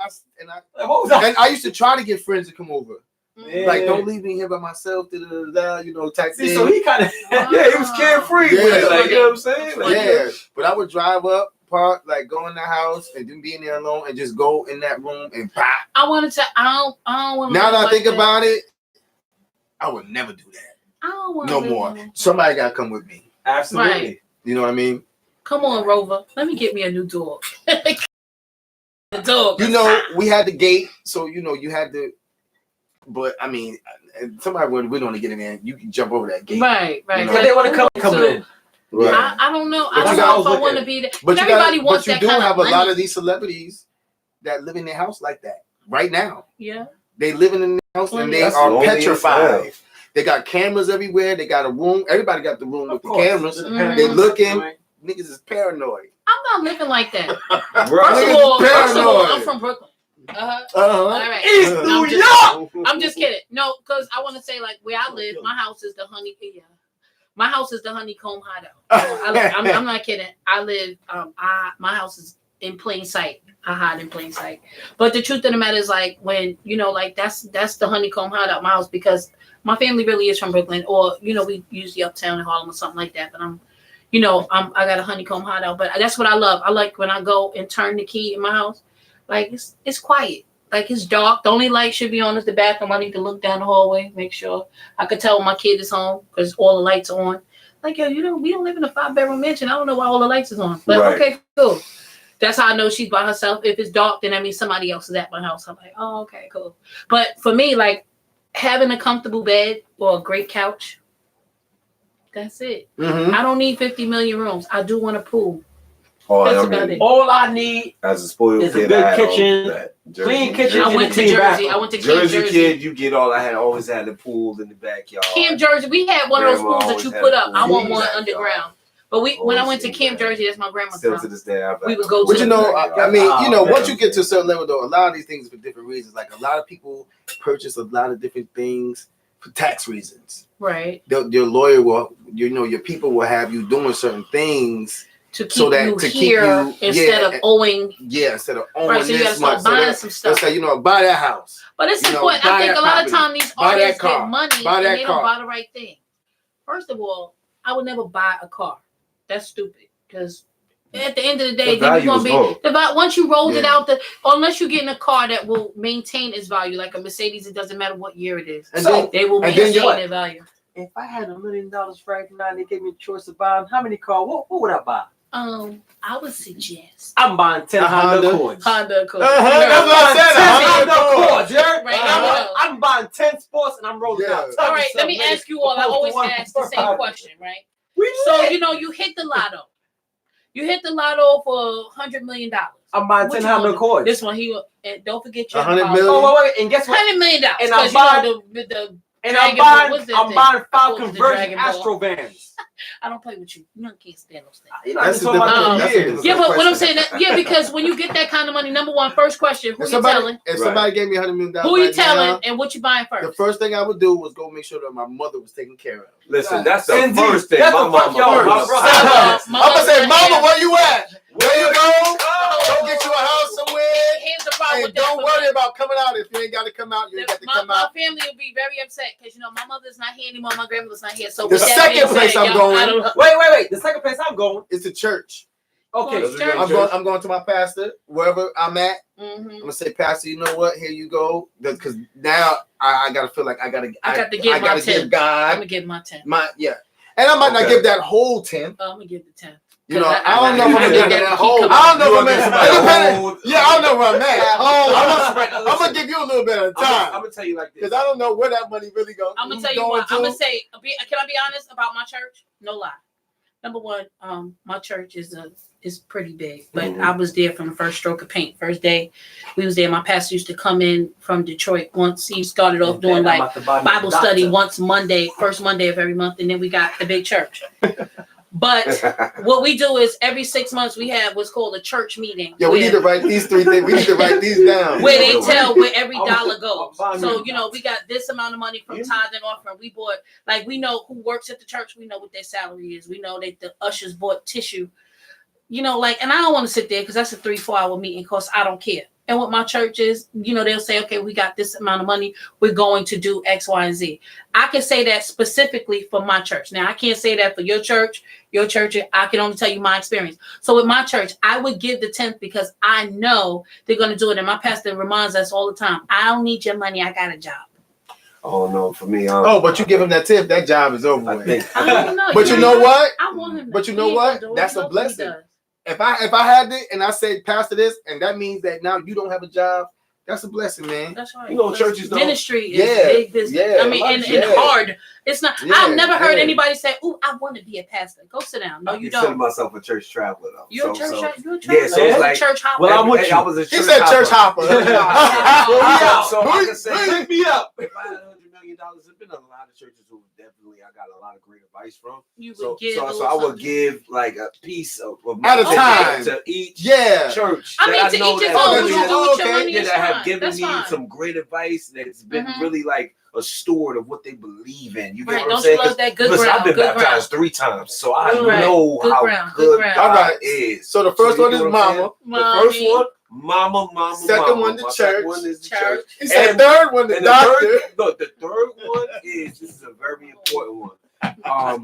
I used to try to get friends to come over. Yeah. Like, don't leave me here by myself, type thing. So he kind of, he was carefree with it, like, you know what I'm saying? Like, but I would drive up, park, like, go in the house, and then be in there alone, and just go in that room and pop. I don't want to. Now that I think about it, I would never do that. I don't want no more. Somebody got to come with me. Absolutely. Right. You know what I mean? Come on, Rover. Let me get me a new dog. The dog. We had the gate, so, you had to. But I mean, somebody would want to get in there. You can jump over that gate, right? But they want to come in. Right. I don't know. I don't know if I want to be there. But everybody wants that kind of money. But you do have a lot of these celebrities that live in their house like that right now. Yeah, they live in their house and they are petrified. They got cameras everywhere. They got a room. Everybody got the room with the cameras. They looking. Niggas is paranoid. I'm not living like that. First of all, I'm from Brooklyn. All right. East New York. I'm just kidding. No, because I want to say, like, where I live, my house is the honeycomb hideout. I'm not kidding. I live. My house is in plain sight. I hide in plain sight. But the truth of the matter is, like, when that's the honeycomb hideout, my house, because my family really is from Brooklyn, or we usually uptown in Harlem or something like that. But I got a honeycomb hideout. But that's what I love. I like when I go and turn the key in my house. Like, it's quiet. Like, it's dark. The only light should be on is the bathroom. I need to look down the hallway, make sure I could tell when my kid is home because all the lights are on. Like, yo, we don't live in a 5-bedroom mansion. I don't know why all the lights is on. But okay, cool. That's how I know she's by herself. If it's dark, then that means somebody else is at my house. I'm like, oh, okay, cool. But for me, like, having a comfortable bed or a great couch, that's it. Mm-hmm. I don't need 50 million rooms. I do want a pool. That's about it. All I need as a spoiled is a good kitchen, clean kitchen. I went to Jersey. I went to Jersey. Kid, you get all I had. Always had the pool in the backyard. Camp Jersey, we had one of those pools that you put up. I want one underground. But when I went to Camp Jersey, that's my grandma's Still house. to this day, We would go to. But you know, I mean, you know, once you get to a yeah. certain level, though, a lot of these things for different reasons. Like a lot of people purchase a lot of different things for tax reasons. Right. Your lawyer will, your people will have you doing certain things to keep so that you to here keep you, instead of owing. Yeah, instead of owing Right, so you gotta this start much. buying So some stuff. Let's say, buy that house. But it's You know, important. buy I think that a lot of property. times these Buy that artists car. get money Buy and that they car. don't buy the right thing. First of all, I would never buy a car. That's stupid. Because at the end of the day, The then you're value gonna is be once you rolled it Yeah. out unless you get in a car that will maintain its value, like a Mercedes, it doesn't matter what year it is. And So, then, They will and then maintain you- their value. If I had $1 million right now, and they gave me a choice of buying how many cars? What would I buy? I would suggest I'm buying 10 A Honda Honda. Accords. Honda Accord. That's what I said. 10 a Honda Honda Accords, yeah? Right. I'm buying 10 sports and I'm rolling Yeah. out. All right, let me ask you all. I always ask the same question, right? So you hit the lotto. You hit the lotto for $100 million. I'm buying What 10 you Honda gonna do? Accords. This one, and don't forget your 100 house. million? Oh, wait, and guess what? $100 million. And I'm Because buying- And Dragon Ball, what's that I'm thing? buying What was Falcon the version Dragon Ball? Astro Vans. I don't play with you. You can't stand those things. You know, That's I've a been talking different- about that's a years. different- Yeah, but what I'm question. saying, because when you get that kind of money, number one, first question, who If you telling? somebody gave me $100 million, Who you right telling, now, and what you buying the first? first thing I would do was go make sure that my mother was taken care of. Listen, that's the Indeed. first thing. That's My the first- mama. yo, my first. brother. I'm gonna say, Mama, where you at? Where you go? Oh. Go get you a house somewhere. Here's the problem And with that. don't worry about coming out. If you ain't got to come out, you ain't got to My come out. family will be very upset because my mother's not here anymore. My grandmother's not here. So The with that second being place said, I'm going- I don't know. Wait. The second place I'm going. It's a church. Okay. Going to church. I'm going to my pastor wherever I'm at. Mhm. I'm gonna say, Pastor, you know what? Here you go. Because now I gotta feel like I gotta got to give my gotta 10. give I'm God gonna give my 10. and I might not Okay. give that whole 10. I'm gonna give the 10. You know, I- I don't know if I'm I gonna think give that that keep whole. coming. I don't know if I'm You at. want Independent. this Yeah, I don't know where I'm at. Hold. I'm gonna give you a little bit of I'm time gonna tell you like this. because I don't know where that money really goes. I'm gonna tell you what. I'm gonna say. Can I be honest about my church? No lie. Number one, my church is pretty big, but Mhm. I was there from the first stroke of paint. First day, we was there. My pastor used to come in from Detroit once. He started off doing like Bible study once first Monday of every month, and then we got the big church. But what we do is every 6 months we have what's called a church meeting. Yeah, we need to write these 3 things. We need to write these down. Where they tell where every dollar goes. I'm So, we got this amount of money from tithe and offering. We bought, we know who works at the church. We know what their salary is. We know that the ushers bought tissue. And I don't want to sit there because that's a 3-4 hour meeting because I don't care. And what my church is, they'll say, okay, we got this amount of money. We're going to do X, Y, and Z. I can say that specifically for my church. Now, I can't say that for your church. I can only tell you my experience. So with my church, I would give the 10th because I know they're going to do it. And my pastor reminds us all the time, I don't need your money. I got a job. Oh no, for me. Oh, but you give him that tip, that job is over I with. think. I don't know. But you know what? I want him. But you know what? That's a blessing. If I had it and I say Pastor this, and that means that now you don't have a job, that's a blessing, man. That's right. You know, churches don't. Ministry is Yeah, big business. yeah, I mean, and yeah. hard. It's not. Yeah, I've never heard yeah. anybody say, "Ooh, I want to be a pastor." Go sit down. No, I you consider don't. myself a church traveler though. You're a church. You're a church. Yeah, so you're it's a like- church hopper. Well, I'm with you. I was a He said church hopper. So I can say, Pick me up. if I had $100 million, there's been a lot of churches who definitely I got a lot of great advice from. You would So, give. so, a so little I would something. give like a piece of At a my time. to each Yeah. church. I mean, that to know each his that own. really- You do Oh, with your okay. money yeah, is that have fine. given That's me fine. some great advice that's been Mhm. really like a steward of what they believe in. You get Right. what I'm Don't saying? flood that good Listen, ground. I've been Good baptized ground. 3 times, so I Good ground. know Good how ground. Good good ground. God All right. is. So the first So one you is know what I'm mama. The first Mommy. one, mama. Second mama. one, the My church. second one is the church. He said And- third one, the And doctor. the third one is this is a very important one. I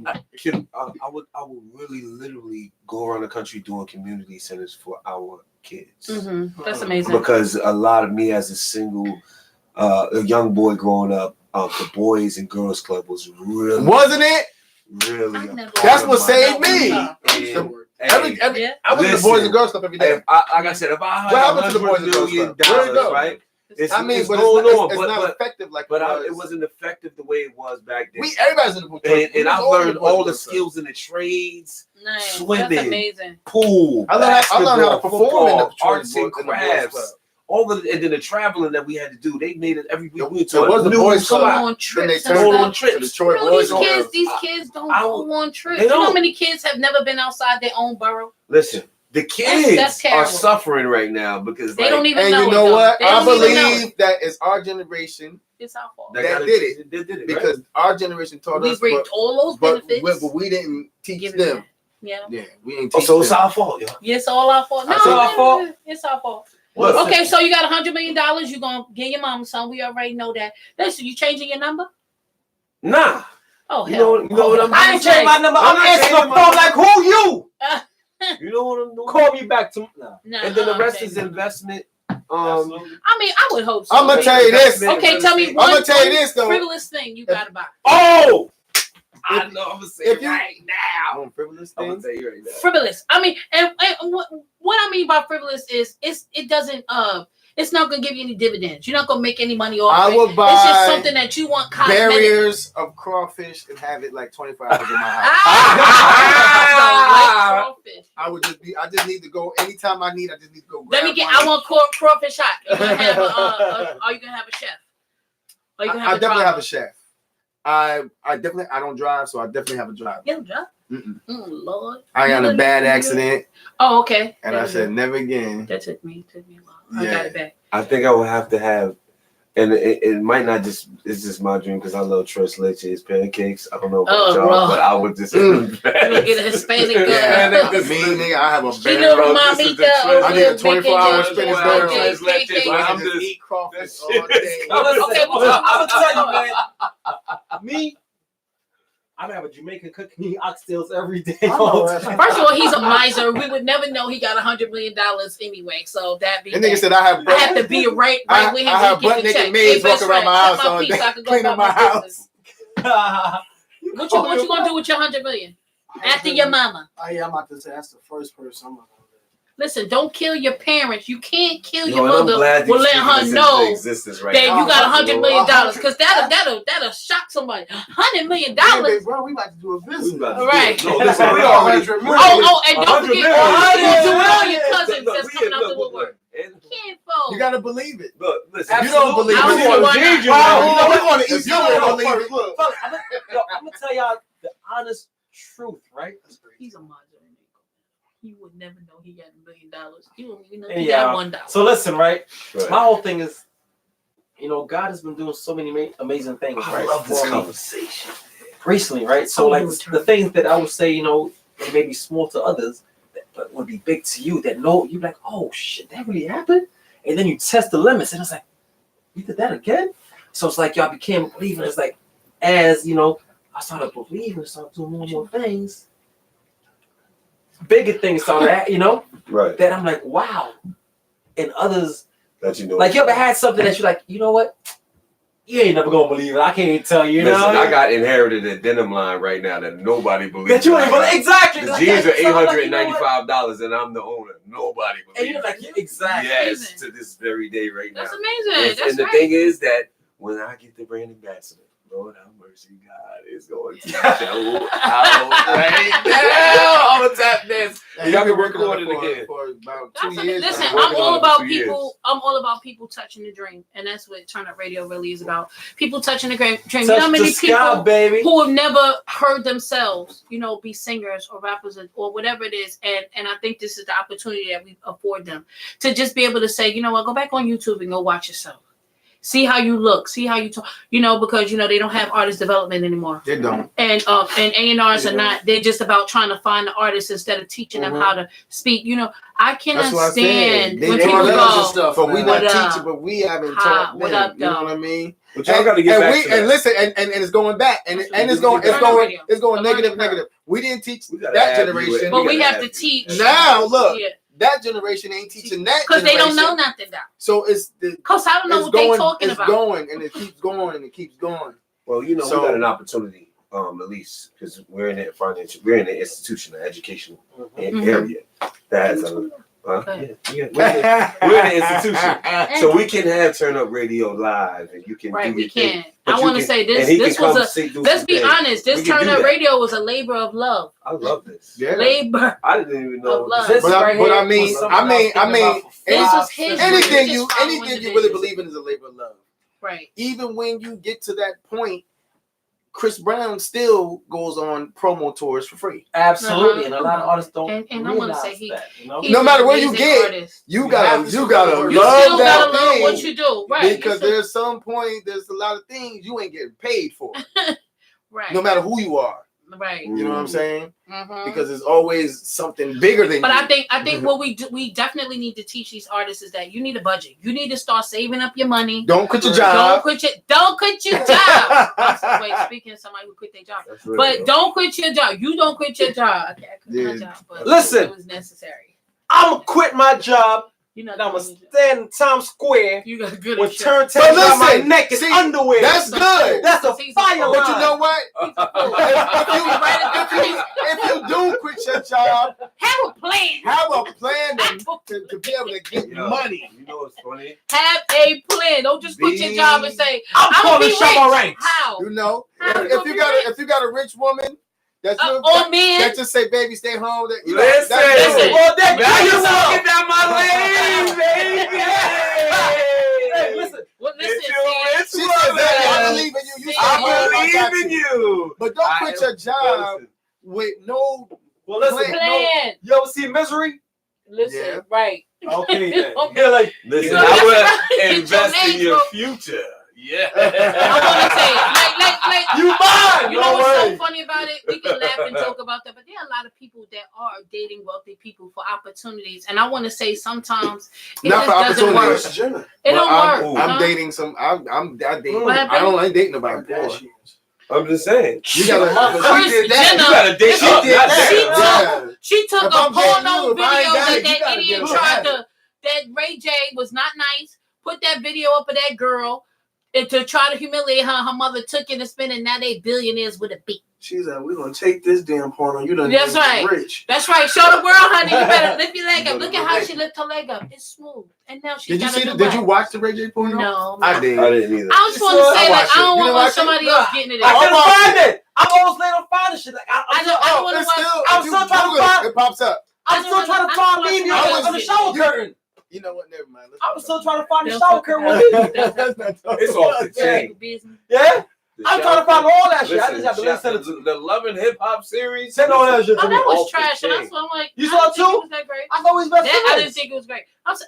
would really literally go around the country doing community centers for our kids Mhm. That's amazing. because a lot of me as a single, a young boy growing up, the Boys and Girls Club was really, Wasn't it? really. I a never- part That's of what my saved life. me. And- Every, Yeah. I was in the Listen, Boys and Girls Club every day. Like I said, if I had What happened to the Boys and Girls $100 million, Club? Where'd it go? right? It's, I mean, it's but going on, it's not but effective like but it it was. wasn't effective the way it was back then. Everybody's in the Boys and Girls Club. And I've learned all the skills in the trades, Nice. swimming, That's amazing. pool, I learned how to perform in the basketball, arts and in the Boys crafts, Club. all of and then the traveling that we had to do. They made it every week. We It was the boys' Go club. on Then trips. they and turned stuff. on trips. Detroit Bro, boys. these kids don't go on trips. They You know how don't. many kids have never been outside their own borough? Listen, the kids That's are terrible. suffering right now because They don't even And know. you it, know though. what? They I don't even know believe that it's our generation it's our fault. that did it. They did it because our generation taught We us, reaped all those but benefits. we didn't teach Give it them. back. Yeah. Yeah, we ain't Oh, teach so it's them. our fault, yo. Yeah, it's all our fault. No, It's our fault. It's our fault. Look, Okay, so you got $100 million. You're gonna get your mom some. We already know that. Listen, you changing your number? nah. Oh You hell! know what I'm I ain't changed my number. I'm not answering the changing my phone number. like, who you? You know what I'm doing? Call me back to. No. Nah, And then the rest okay. is investment. Absolutely. I mean, I would hope so. I'm gonna tell you this. Okay, tell me I'm one gonna tell you this though. frivolous thing you gotta buy. Oh! I know. I'm gonna say if it you- right now. On frivolous I'm gonna things. tell you right now. Frivolous. I mean, and what I mean by frivolous is it doesn't it's not gonna give you any dividends. You're not gonna make any money off I it. would buy It's just something that you want cosmetic. barriers of crawfish and have it like 25 hours in my house. Ah! Crawfish. I would just be. I just need to go anytime I need. I just need to go. Let me grab get. one. I want crawfish hot. Are you gonna have are you gonna have a chef? Are you gonna I have a definitely driver? have a chef. I definitely. I don't drive, so I definitely have a driver. You have a driver? Mm-mm. Lord. I got in a bad accident, Oh, okay. and I said never again. that took me a while. I Yeah. got it back. I think I would have to have, and it might not just. It's just my dream because I love tres leches, pancakes. I don't know about Oh, y'all, bro. but I would just. You gonna get a Hispanic girl. Yeah, me nigga, I have a She barrel. little Bro, this is the mamita truth. over I need there a 24-hour baking spinach your barrel. pancakes, Translate this, pancakes. I I'm can just just- eat crawfish that all shit day. is Okay, I'm gonna tell you, man. Me, I have a Jamaican cooking me oxtails every day. all the time. First of all, he's a miser. We would never know he got $100 million anyway. So that be And nigga that. said I have. I have to be right I with him. have when he butt gets the naked check. maids Hey, best walking around my friend, house cut all piece day, so I can go cleaning about my business. house. What you gonna do with your $100 million? After your mama. I'm about to say that's the first person I'm gonna. Listen, don't kill your parents. You can't kill Yo, your and I'm mother. glad Will you let speaking her this know into existence right that now. you got $100 million $100 because that'll shock somebody. $100 million. Yeah, big bro, we about to do a We business. about to do Right. it. No, listen, we already. Oh, and don't 100 forget, million. you gonna do it on your Look, cousins look, that's we- coming out look, the look, woodwork. and- Can't fold. You gotta believe it. Look, listen. You don't believe I it. would You say don't why believe not? it. Oh, we want to If eat. you You don't don't believe it. Look, Fuck, I'm gonna tell y'all the honest truth, right? He's a miser. You would never know he got $1 million. You wouldn't even know And he yeah. got $1. So listen, right? Right. My whole thing is, God has been doing so many amazing things, I right? love this for me conversation. recently, right? So, like the things that I would say, they may be small to others, but would be big to you. That you're like, oh shit, that really happened. And then you test the limits, and it's like, you did that again. So it's like y'all became a believer. It's like, as I started believing, started doing more and more things. Bigger things started, Right. that I'm like, wow. And others, That you know. like, you ever had something that you're like, you know what? You ain't never gonna believe it. I can't even tell you. Listen, know? I got inherited a denim line right now that nobody believes. That you ain't right now. exactly. The like jeans that. are So I'm like, you know what? $895 and I'm the owner. Nobody believes. And you're like, yeah, exactly. Yes, Amazing. to this very day right now. That's amazing. And, That's and the right. thing is that when I get the brand ambassador, Lord have mercy, God is going to show out right now. I'm gonna tap this. Y'all can record it again. For about That's 2 years. listen, I'm I'm working all on it about for 2 people. years. I'm all about people touching the dream, and that's what Turn Up Radio really is about. People touching the dream. You know how many the sky, people baby. who have never heard themselves, be singers or rappers or whatever it is, and I think this is the opportunity that we afford them to just be able to say, you know what, go back on YouTube and go watch yourself. See how you look. See how you talk. Because they don't have artist development anymore. They don't. And A&Rs are not. They're just about trying to find the artist instead of teaching them how to speak. I can That's what I understand said. when They people taught us go. and stuff, but we What not up? teaching, but we haven't Hi, taught what them. up, You know though? what I mean? But y'all got to get back to that. And listen, and it's going back, and That's it's what we going do. it's going The negative. learning curve. We didn't teach We gotta that have you generation. But we gotta have have to you. teach. Now look, Yeah. that generation ain't teaching that Because they don't know generation. nothing now. So it's Because I don't know it's what they going, talking it's about. going, and it keeps going, and it keeps going. Well, we So- got an opportunity, at least, because we're in the institution, the educational Mhm. area that has We're an institution, so we can have Turn Up Radio live, and you can right. do We your can. thing. I want to say this. This was a. Let's be honest. This Turn Up Radio was a labor of love. I love this. Yeah. Labor. I didn't even know. Of love. But I mean, This was his. anything you really believe in is a labor of love. Right. Even when you get to that point, Chris Brown still goes on promo tours for free. Absolutely, and a lot of artists don't. And I want to say that, you know? No matter where you get, you gotta love that thing. What you do, right? Because there's some point, there's a lot of things you ain't getting paid for, right? No matter who you are, right? You know what I'm saying? Mm-hmm. Because there's always something bigger than. But you. I think what we definitely need to teach these artists is that you need a budget. You need to start saving up your money. Don't quit your job. Don't quit your job. Wait, speaking of somebody who quit their job, but don't quit your job. You don't quit your job. Okay, I quit my job, but listen, it was necessary. I'm gonna quit my job. You know, I'm gonna stand in Times Square. You got good with turntables on my neck and underwear. That's good. That's a fire line. But you know what? if you do quit your job, have a plan. Have a plan to be able to get money. You know what's funny? Have a plan. Don't just quit your job and say, I'm gonna be calling Shabba Ranks. How? You know, How if you got a rich woman. That's man. that just say, baby, stay home. That, listen. Well, now you're walking down my lane, baby. Hey, listen. Well, listen. She said that I believe in you. I believe in you. But don't quit your job with no plan. You ever see Misery? Listen, right. Okay, then. Yeah, like, listen, So I will get invest your in your name, future. Yeah. I want to say, like, you mine. You know what's so funny about it? We can laugh and joke about that, but there are a lot of people that are dating wealthy people for opportunities. And I want to say sometimes it not just doesn't work. It don't work. I'm dating some. I'm dating. I don't like dating about that. I'm just saying. You gotta. Kris Jenner, she took a porno video that idiot tried to. That Ray J was not nice. Put that video up of that girl. And to try to humiliate her, her mother took it and spent it. Now they billionaires with a beat. She's like, we're gonna take this damn porno. You done. That's right. Rich. That's right. Show the world, honey. You better lift your leg up. Look at how she lift her leg up. It's smooth. And now she. Did you see? Did you watch the Ray J porno? No, I did. I didn't either. I just want to say, like, I don't want somebody else getting it. I couldn't find it. I'm almost late on finding shit. Like, I'm still trying to find. It pops up. I'm still trying to find me on the shower curtain. You know what? Never mind. I was still trying to find the shower curtain. It's off the chain. Yeah? I'm trying to find all that shit. I just have to listen to the Love and Hip Hop series. Send all that shit to Oh, me. that was trash. And that's what I'm like. You saw it too? It was that great. I thought it was best. I didn't think it was great.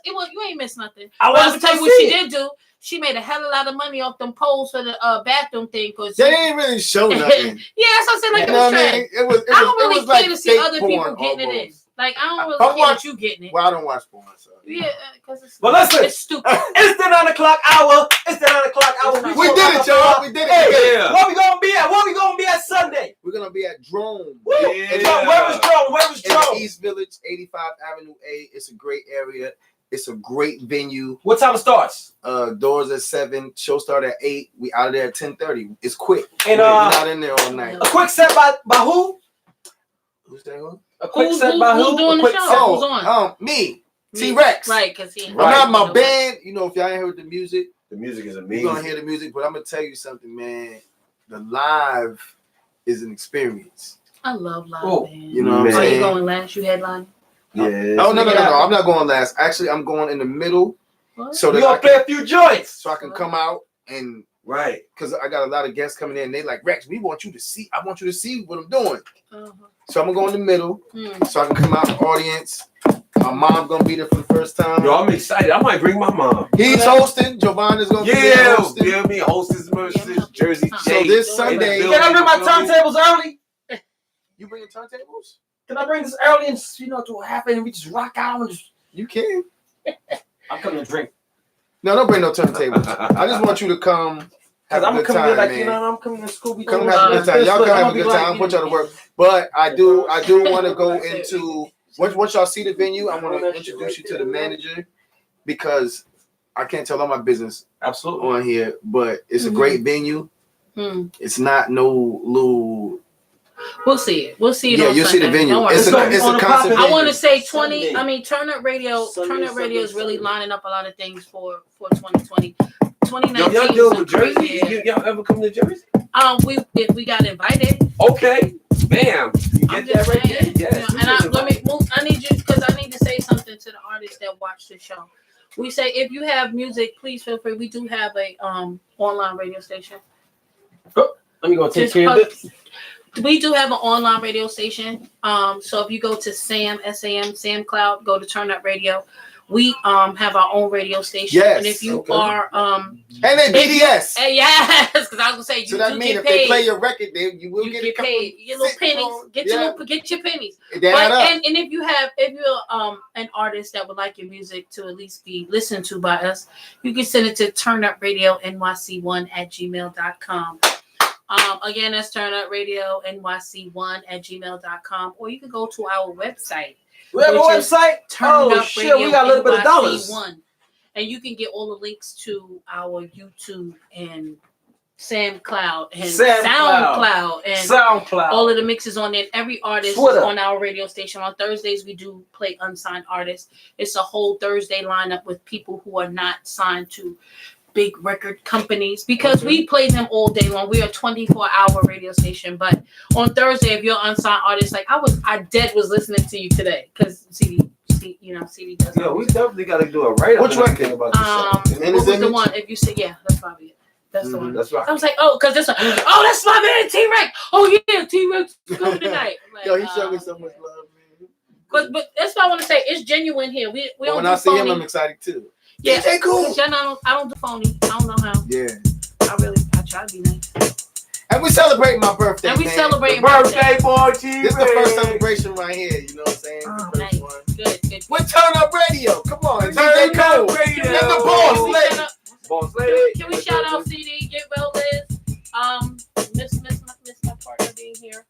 You ain't missed nothing. I But I'm wanted gonna tell to you what see she it. did do. She made a hell of a lot of money off them poles for the bathroom thing. Cause They didn't really show nothing. Yeah, that's what I said. Like, You it know was what I trash. mean? It was I don't really like care to see fake other people porn getting it in. almost. Like, I don't really I care watch- that you getting it. Well, I don't watch porn, so. Yeah, because it's, But listen, it's stupid. it's the 9 o'clock hour. It's the 9 o'clock hour. We did it, y'all. We did it. Hey, Yeah. where we gonna be at? Where we gonna be at Sunday? We're gonna be at Drone. Woo. Yeah. Where was Drone? Where was In the Drone? East Village, 85 Avenue A. It's a great area. It's a great venue. What time it starts? Doors at 7. Show start at 8. We out of there at 10:30. It's quick. And We're not in there all night. a quick set by who? Who's that? Who? A quick Who's set by who? doing A the quick show? set. Who's on? Me. T-Rex. Right, because he. I'm not my band. You know, if y'all ain't heard the music, The music is you're amazing. gonna hear the music. But I'm gonna tell you something, man. The live is an experience. I love live Oh, band. You know what I'm Man. So you saying? going last? You headline? Yeah. Oh no! I'm not going last. Actually, I'm going in the middle, What? so We that I gonna play can, a few joints. so I can come out and Right. because I got a lot of guests coming in. They like Rex. We want you to see. I want you to see what I'm doing. Uh-huh. So I'm gonna go in the middle, Hmm. so I can come out in the audience. My mom's gonna be there for the first time. Yo, I'm excited. I might bring my mom. He's hosting. Giovanna's gonna be there Yeah. hosting. Feel me? Hostess versus Jersey So J. this Sunday- Can I bring my turntables early? You bringing turntables? Can I bring this early and do a half and we just rock out and just? You can. I'm coming to drink. No, don't bring no turntables. I just want you to come. Have Cause a I'm good coming time, in like man. I'm coming to school. Come have a good time. Y'all come have a good time. I'll put y'all to work. But I do want to go into once y'all see the venue, I want to introduce you to the manager because I can't tell all my business Absolutely. on here, but it's a great venue. Hmm. It's not no little We'll see it. We'll see it. Yeah, on you'll see the Sunday. venue. Don't worry. It's a concert. I want to say 20. Sunday. I mean, Turn Up Radio. Turn Up Radio is really lining up a lot of things for 2020. 2019. Y'all deal with Jersey? Y'all ever come to Jersey? We got invited. Okay, bam. You get that right there. Yes. And let me move. I need you because I need to say something to the artists that watch the show. We say if you have music, please feel free. We do have a online radio station. Let me go take care of this. We do have an online radio station. So if you go to Sam Cloud, go to Turn Up Radio. We have our own radio station. Yes. And if you are and then BDS. Yes, because I was gonna say So that means if they play your record, you will get paid. Your little pennies. Get your pennies. And if you're an artist that would like your music to at least be listened to by us, you can send it to turnupradionyc1@gmail.com. Again, that's turnupradionyc1@gmail.com, or you can go to our website. We have a website? Oh, shit, we got a little bit of dollars. And you can get all the links to our YouTube and SoundCloud and SoundCloud and all of the mixes on there. Every artist is on our radio station. On Thursdays, we do play unsigned artists. It's a whole Thursday lineup with people who are not signed to big record companies because we play them all day long. We are a 24-hour radio station, but on Thursday, if you're an unsigned artist, like I was listening to you today because CD does. Yeah, we definitely got to do a write-up. Which record? About what was the one? If you say that's probably it. That's the one. That's right. I was like, because this one. Oh, that's my man T-Rex. Oh yeah, T-Rex coming tonight. Like, yo, he showed me so much love, man. But that's what I want to say. It's genuine here. We don't. When I see him, I'm excited too. Yeah, DJ Cool. I don't do phony. I don't know how. Yeah. I try to be nice. And we celebrating my birthday. And we man. celebrating birthday boy. This is the first celebration right here. You know what I'm saying? Oh, nice. Good. With Turn Up Radio. Come on, DJ Cool. Radio. And the boss lady. Boss lady. Can we shout out CD? Get well, Liz. Miss my partner being here.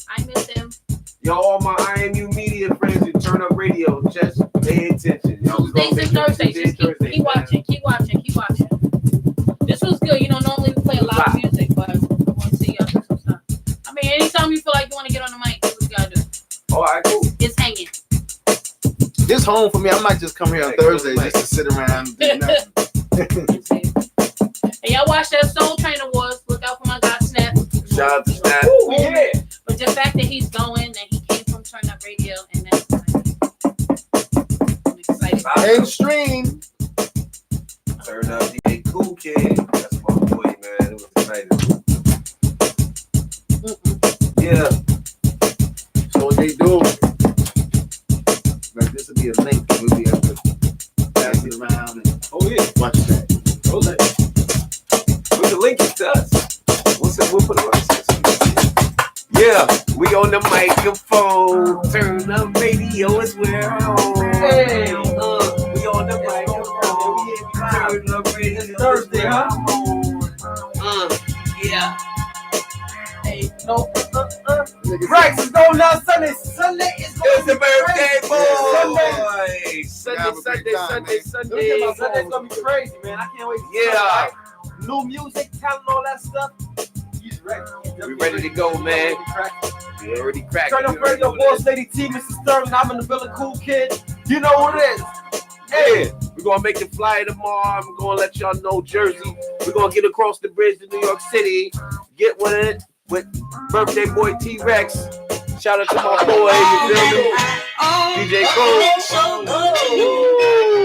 I miss him. Yo, all my IMU media friends who Turn Up Radio, just pay attention. Tuesdays and Thursdays. Just keep watching. This was good. Normally we play a lot of music, but I want to see y'all do some stuff. I mean, anytime you feel like you want to get on the mic, that's what you gotta do. All right, cool. It's hanging. This home for me. I might just come here on Thursday just to sit around and do nothing. And y'all watch that Soul Train Awards. Look out for my guy Snap. Shout out to Snap. Yeah. But the fact that he's going and he came from Turn Up Radio, and that's I'm excited. Mainstream. Turn Up DJ Cool Kid. That's my boy, man. It was exciting. Yeah. So what they do. Like this will be a link. We'll be able to pass it around and watch that. We can link it to us. We'll put it on the system. Yeah, we on the microphone. Turn Up Radio is where I'm on. Hey, we on the microphone. Turn Up Radio. It's Thursday, huh? Yeah. Hey, no. Rex is going down Sunday. Sunday is going It's the birthday boy. Sunday. Sunday's gonna be crazy, man. I can't wait. Yeah. New music, talent, all that stuff. He's ready. We ready to go, man. We already cracked. Turn Up Radio, Boss Lady T, Mr. Sterling. I'm in the building, Cool Kid. You know what it is. Yeah, we're gonna make the flight tomorrow. I'm gonna let y'all know Jersey. We're gonna get across the bridge to New York City. Get with it with birthday boy T-Rex. Shout out to my boy, you feel me? DJ Cole.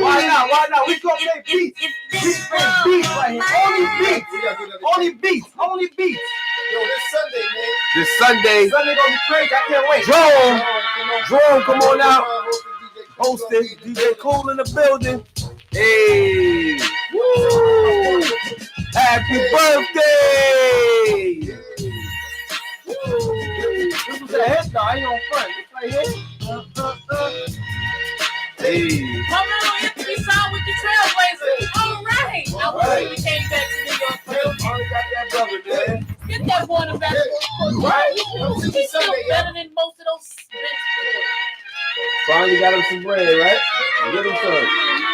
Why not? We gonna play beats. Beats right here. Only beats. Yo, this Sunday, man. This Sunday. Sunday gonna be crazy. I can't wait. Jerome, come on out. Hosting DJ Cool in the building. Hey, woo! Happy birthday! This was a hit though. I ain't on front. It's right here. Hey. Come on, Anthony signed with the Trailblazers. All right. Now we came back to New York. Already got that brother, man. Get that boy in the basketball. Right. He's still better than most of those. Finally got him some bread, right? Get him some.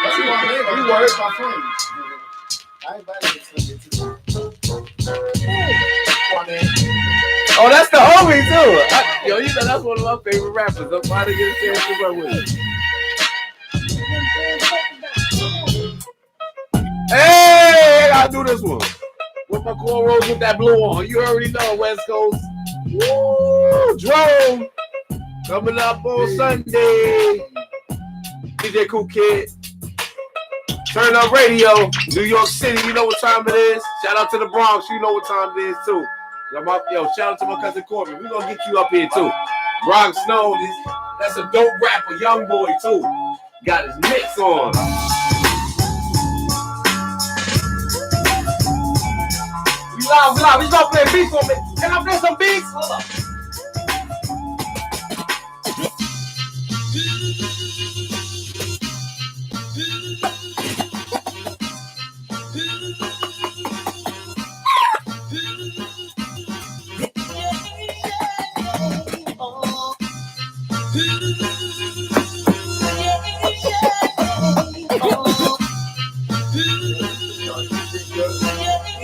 That's what I'm here. We work my friends. I invited you to Sunday too. Come on, man. Oh, that's the homie too. Yo, you know that's one of my favorite rappers. I'm about to get a chance to work with him. Hey, I gotta do this one. With my cornrows with that blue on. You already know, West Coast. Woo! Drone. Coming up on Sunday. DJ Cool Kid. Turn Up Radio. New York City, you know what time it is. Shout out to the Bronx. You know what time it is too. Yo, shout out to my cousin Corbin. We're gonna get you up here too. Bronx Snow, that's a dope rapper, young boy too. Got his mix on. We live. We start playing beats for me. Can I play some beats? Hold up.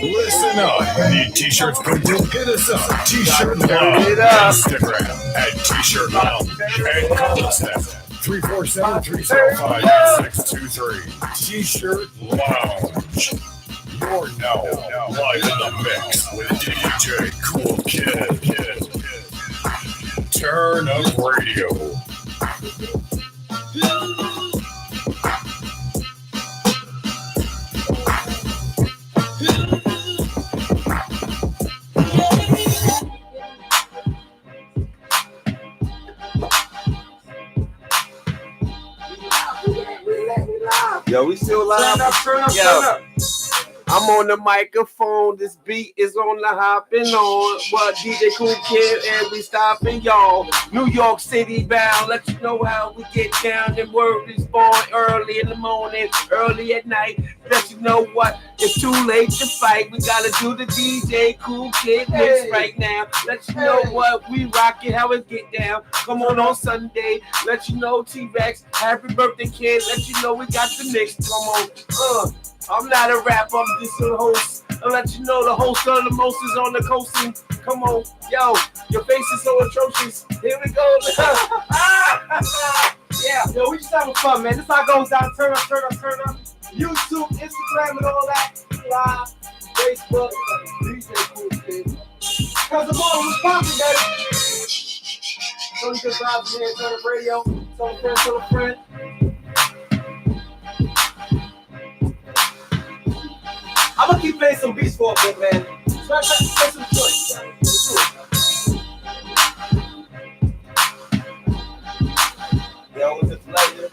Listen up. Need t-shirts printed? Hit us up. T-shirt Lounge. Instagram at T-shirt Lounge. And call us at 347-305-8623. T-shirt Lounge. You're now live in the mix with DJ Cool Kid. Turn Up Radio. Yo, we still live. Turn up. I'm on the microphone. This beat is on the hopping on. What DJ Cool Kid and we stopping y'all. New York City bound. Let you know how we get down. And word is born early in the morning, early at night. Let you know what it's too late to fight. We gotta do the DJ Cool Kid mix right now. Let you know what we rockin', how it get down. Come on Sunday. Let you know T-Rex. Happy birthday, kid. Let you know we got the mix. Come on. I'm not a rapper, I'm just a host. I'll let you know the host of the most is on the coasting. Come on, yo, your face is so atrocious. Here we go. Yeah, yo, we just having fun, man. This how it goes down. Turn up. YouTube, Instagram, and all that. Live, Facebook, DJ Cool Kid. Cause the morning was popping, baby. So you just vibes here, Turn Up Radio. Tell a friend. I'm gonna keep playing some beats for a bit, man. So I play some choice. Yo, it's a pleasure.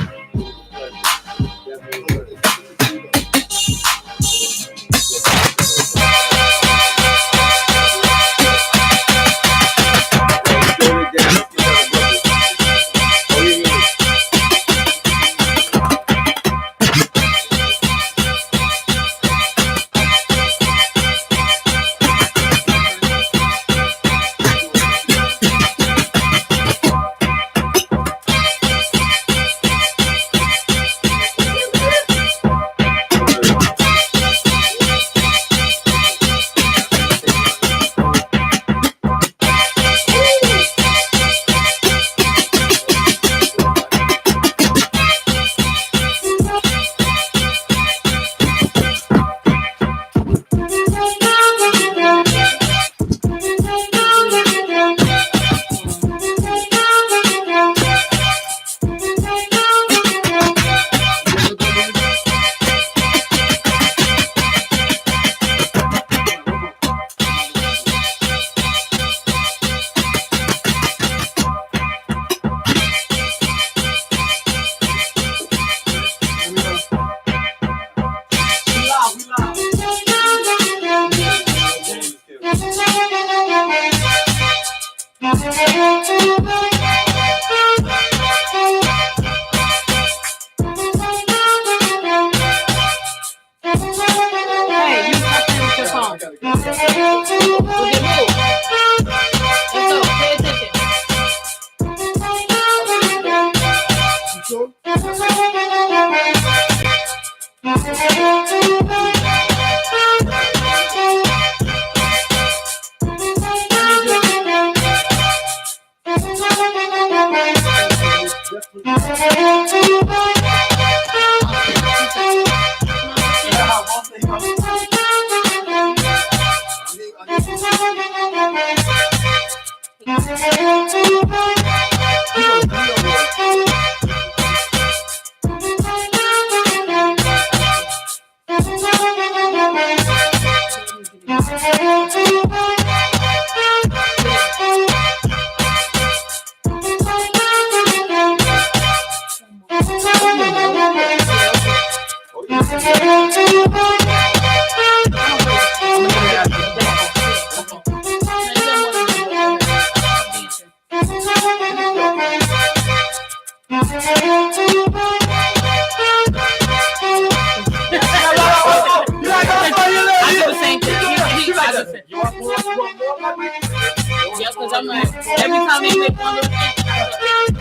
Yeah, because I'm like, every time they make one little thing,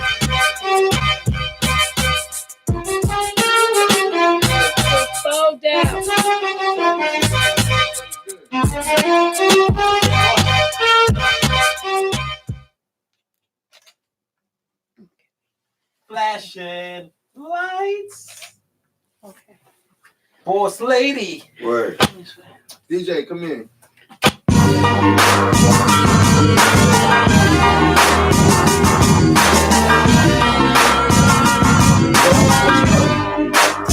slow down. Flashing lights. Okay. Boss lady. Word. DJ, come in.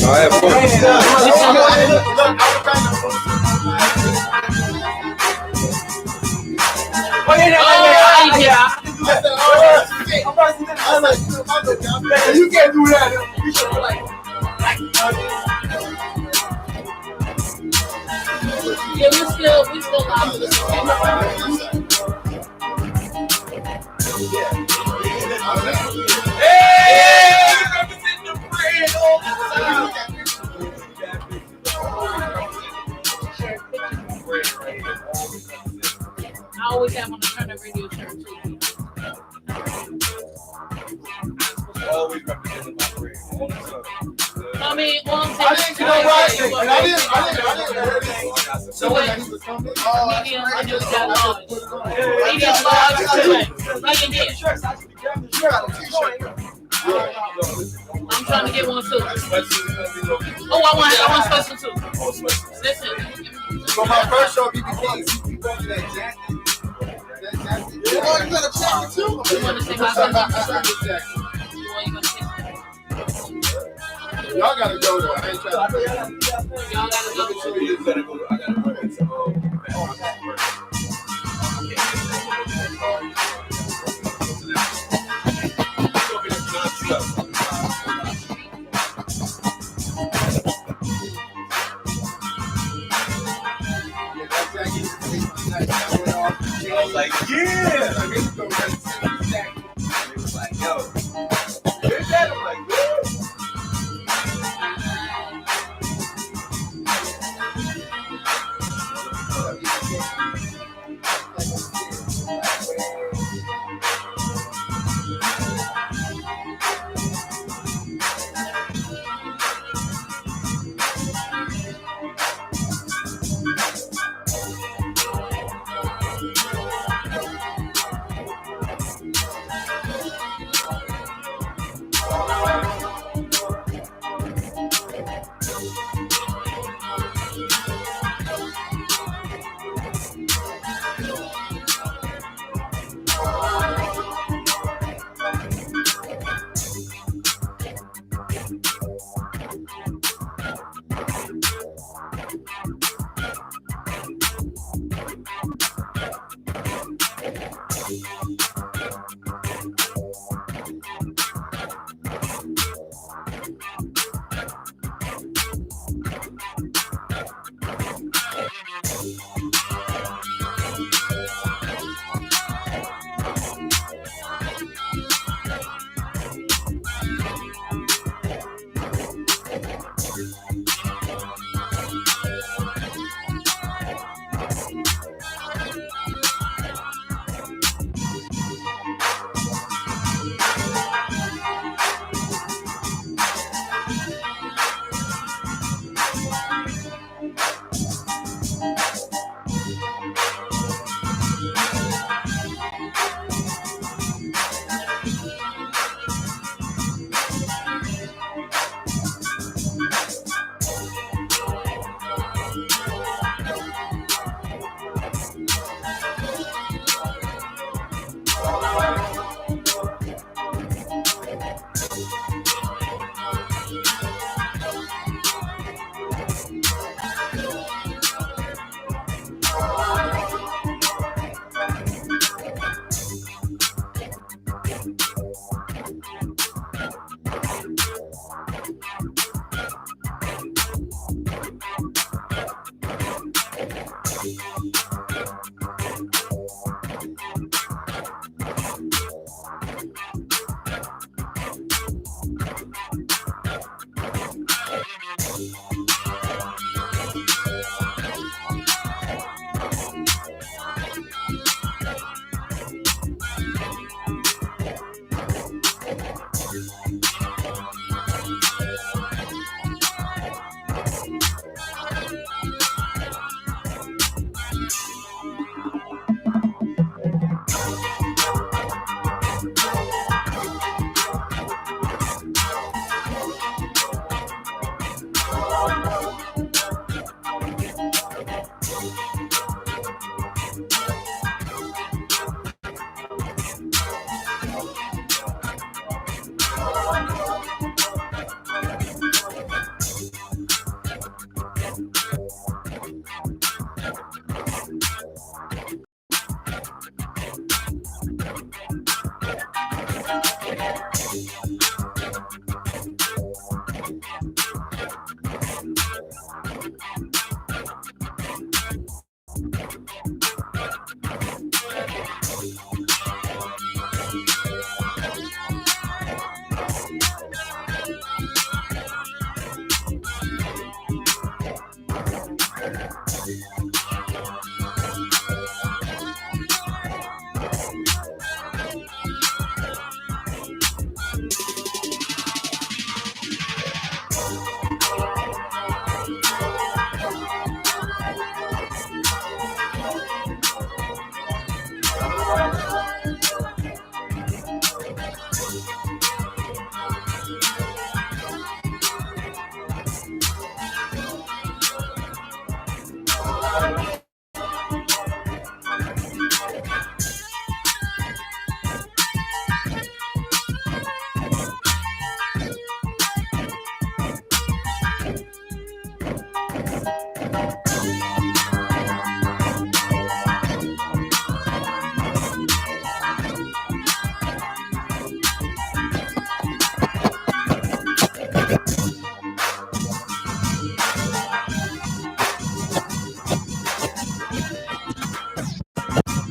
I have fun. You can't do that. You should be like. Yeah, we still live. I always have on the turn up radio shirt too. Always representing my brand. I mean, all I'm saying I didn't, you know what? I didn't hear this. So wait, medium, and then we got large. Medium, large, medium, I'm trying to get one too. Oh, I want special too. Listen. For my first show, BBK, you go to that jacket. You got a jacket too? You want to say my jacket? Y'all gotta go there. I ain't trying to. Y'all gotta go. You better go. I gotta go. I was like, yeah. It was like, yo. Here's that. I'm like, yeah. Yeah.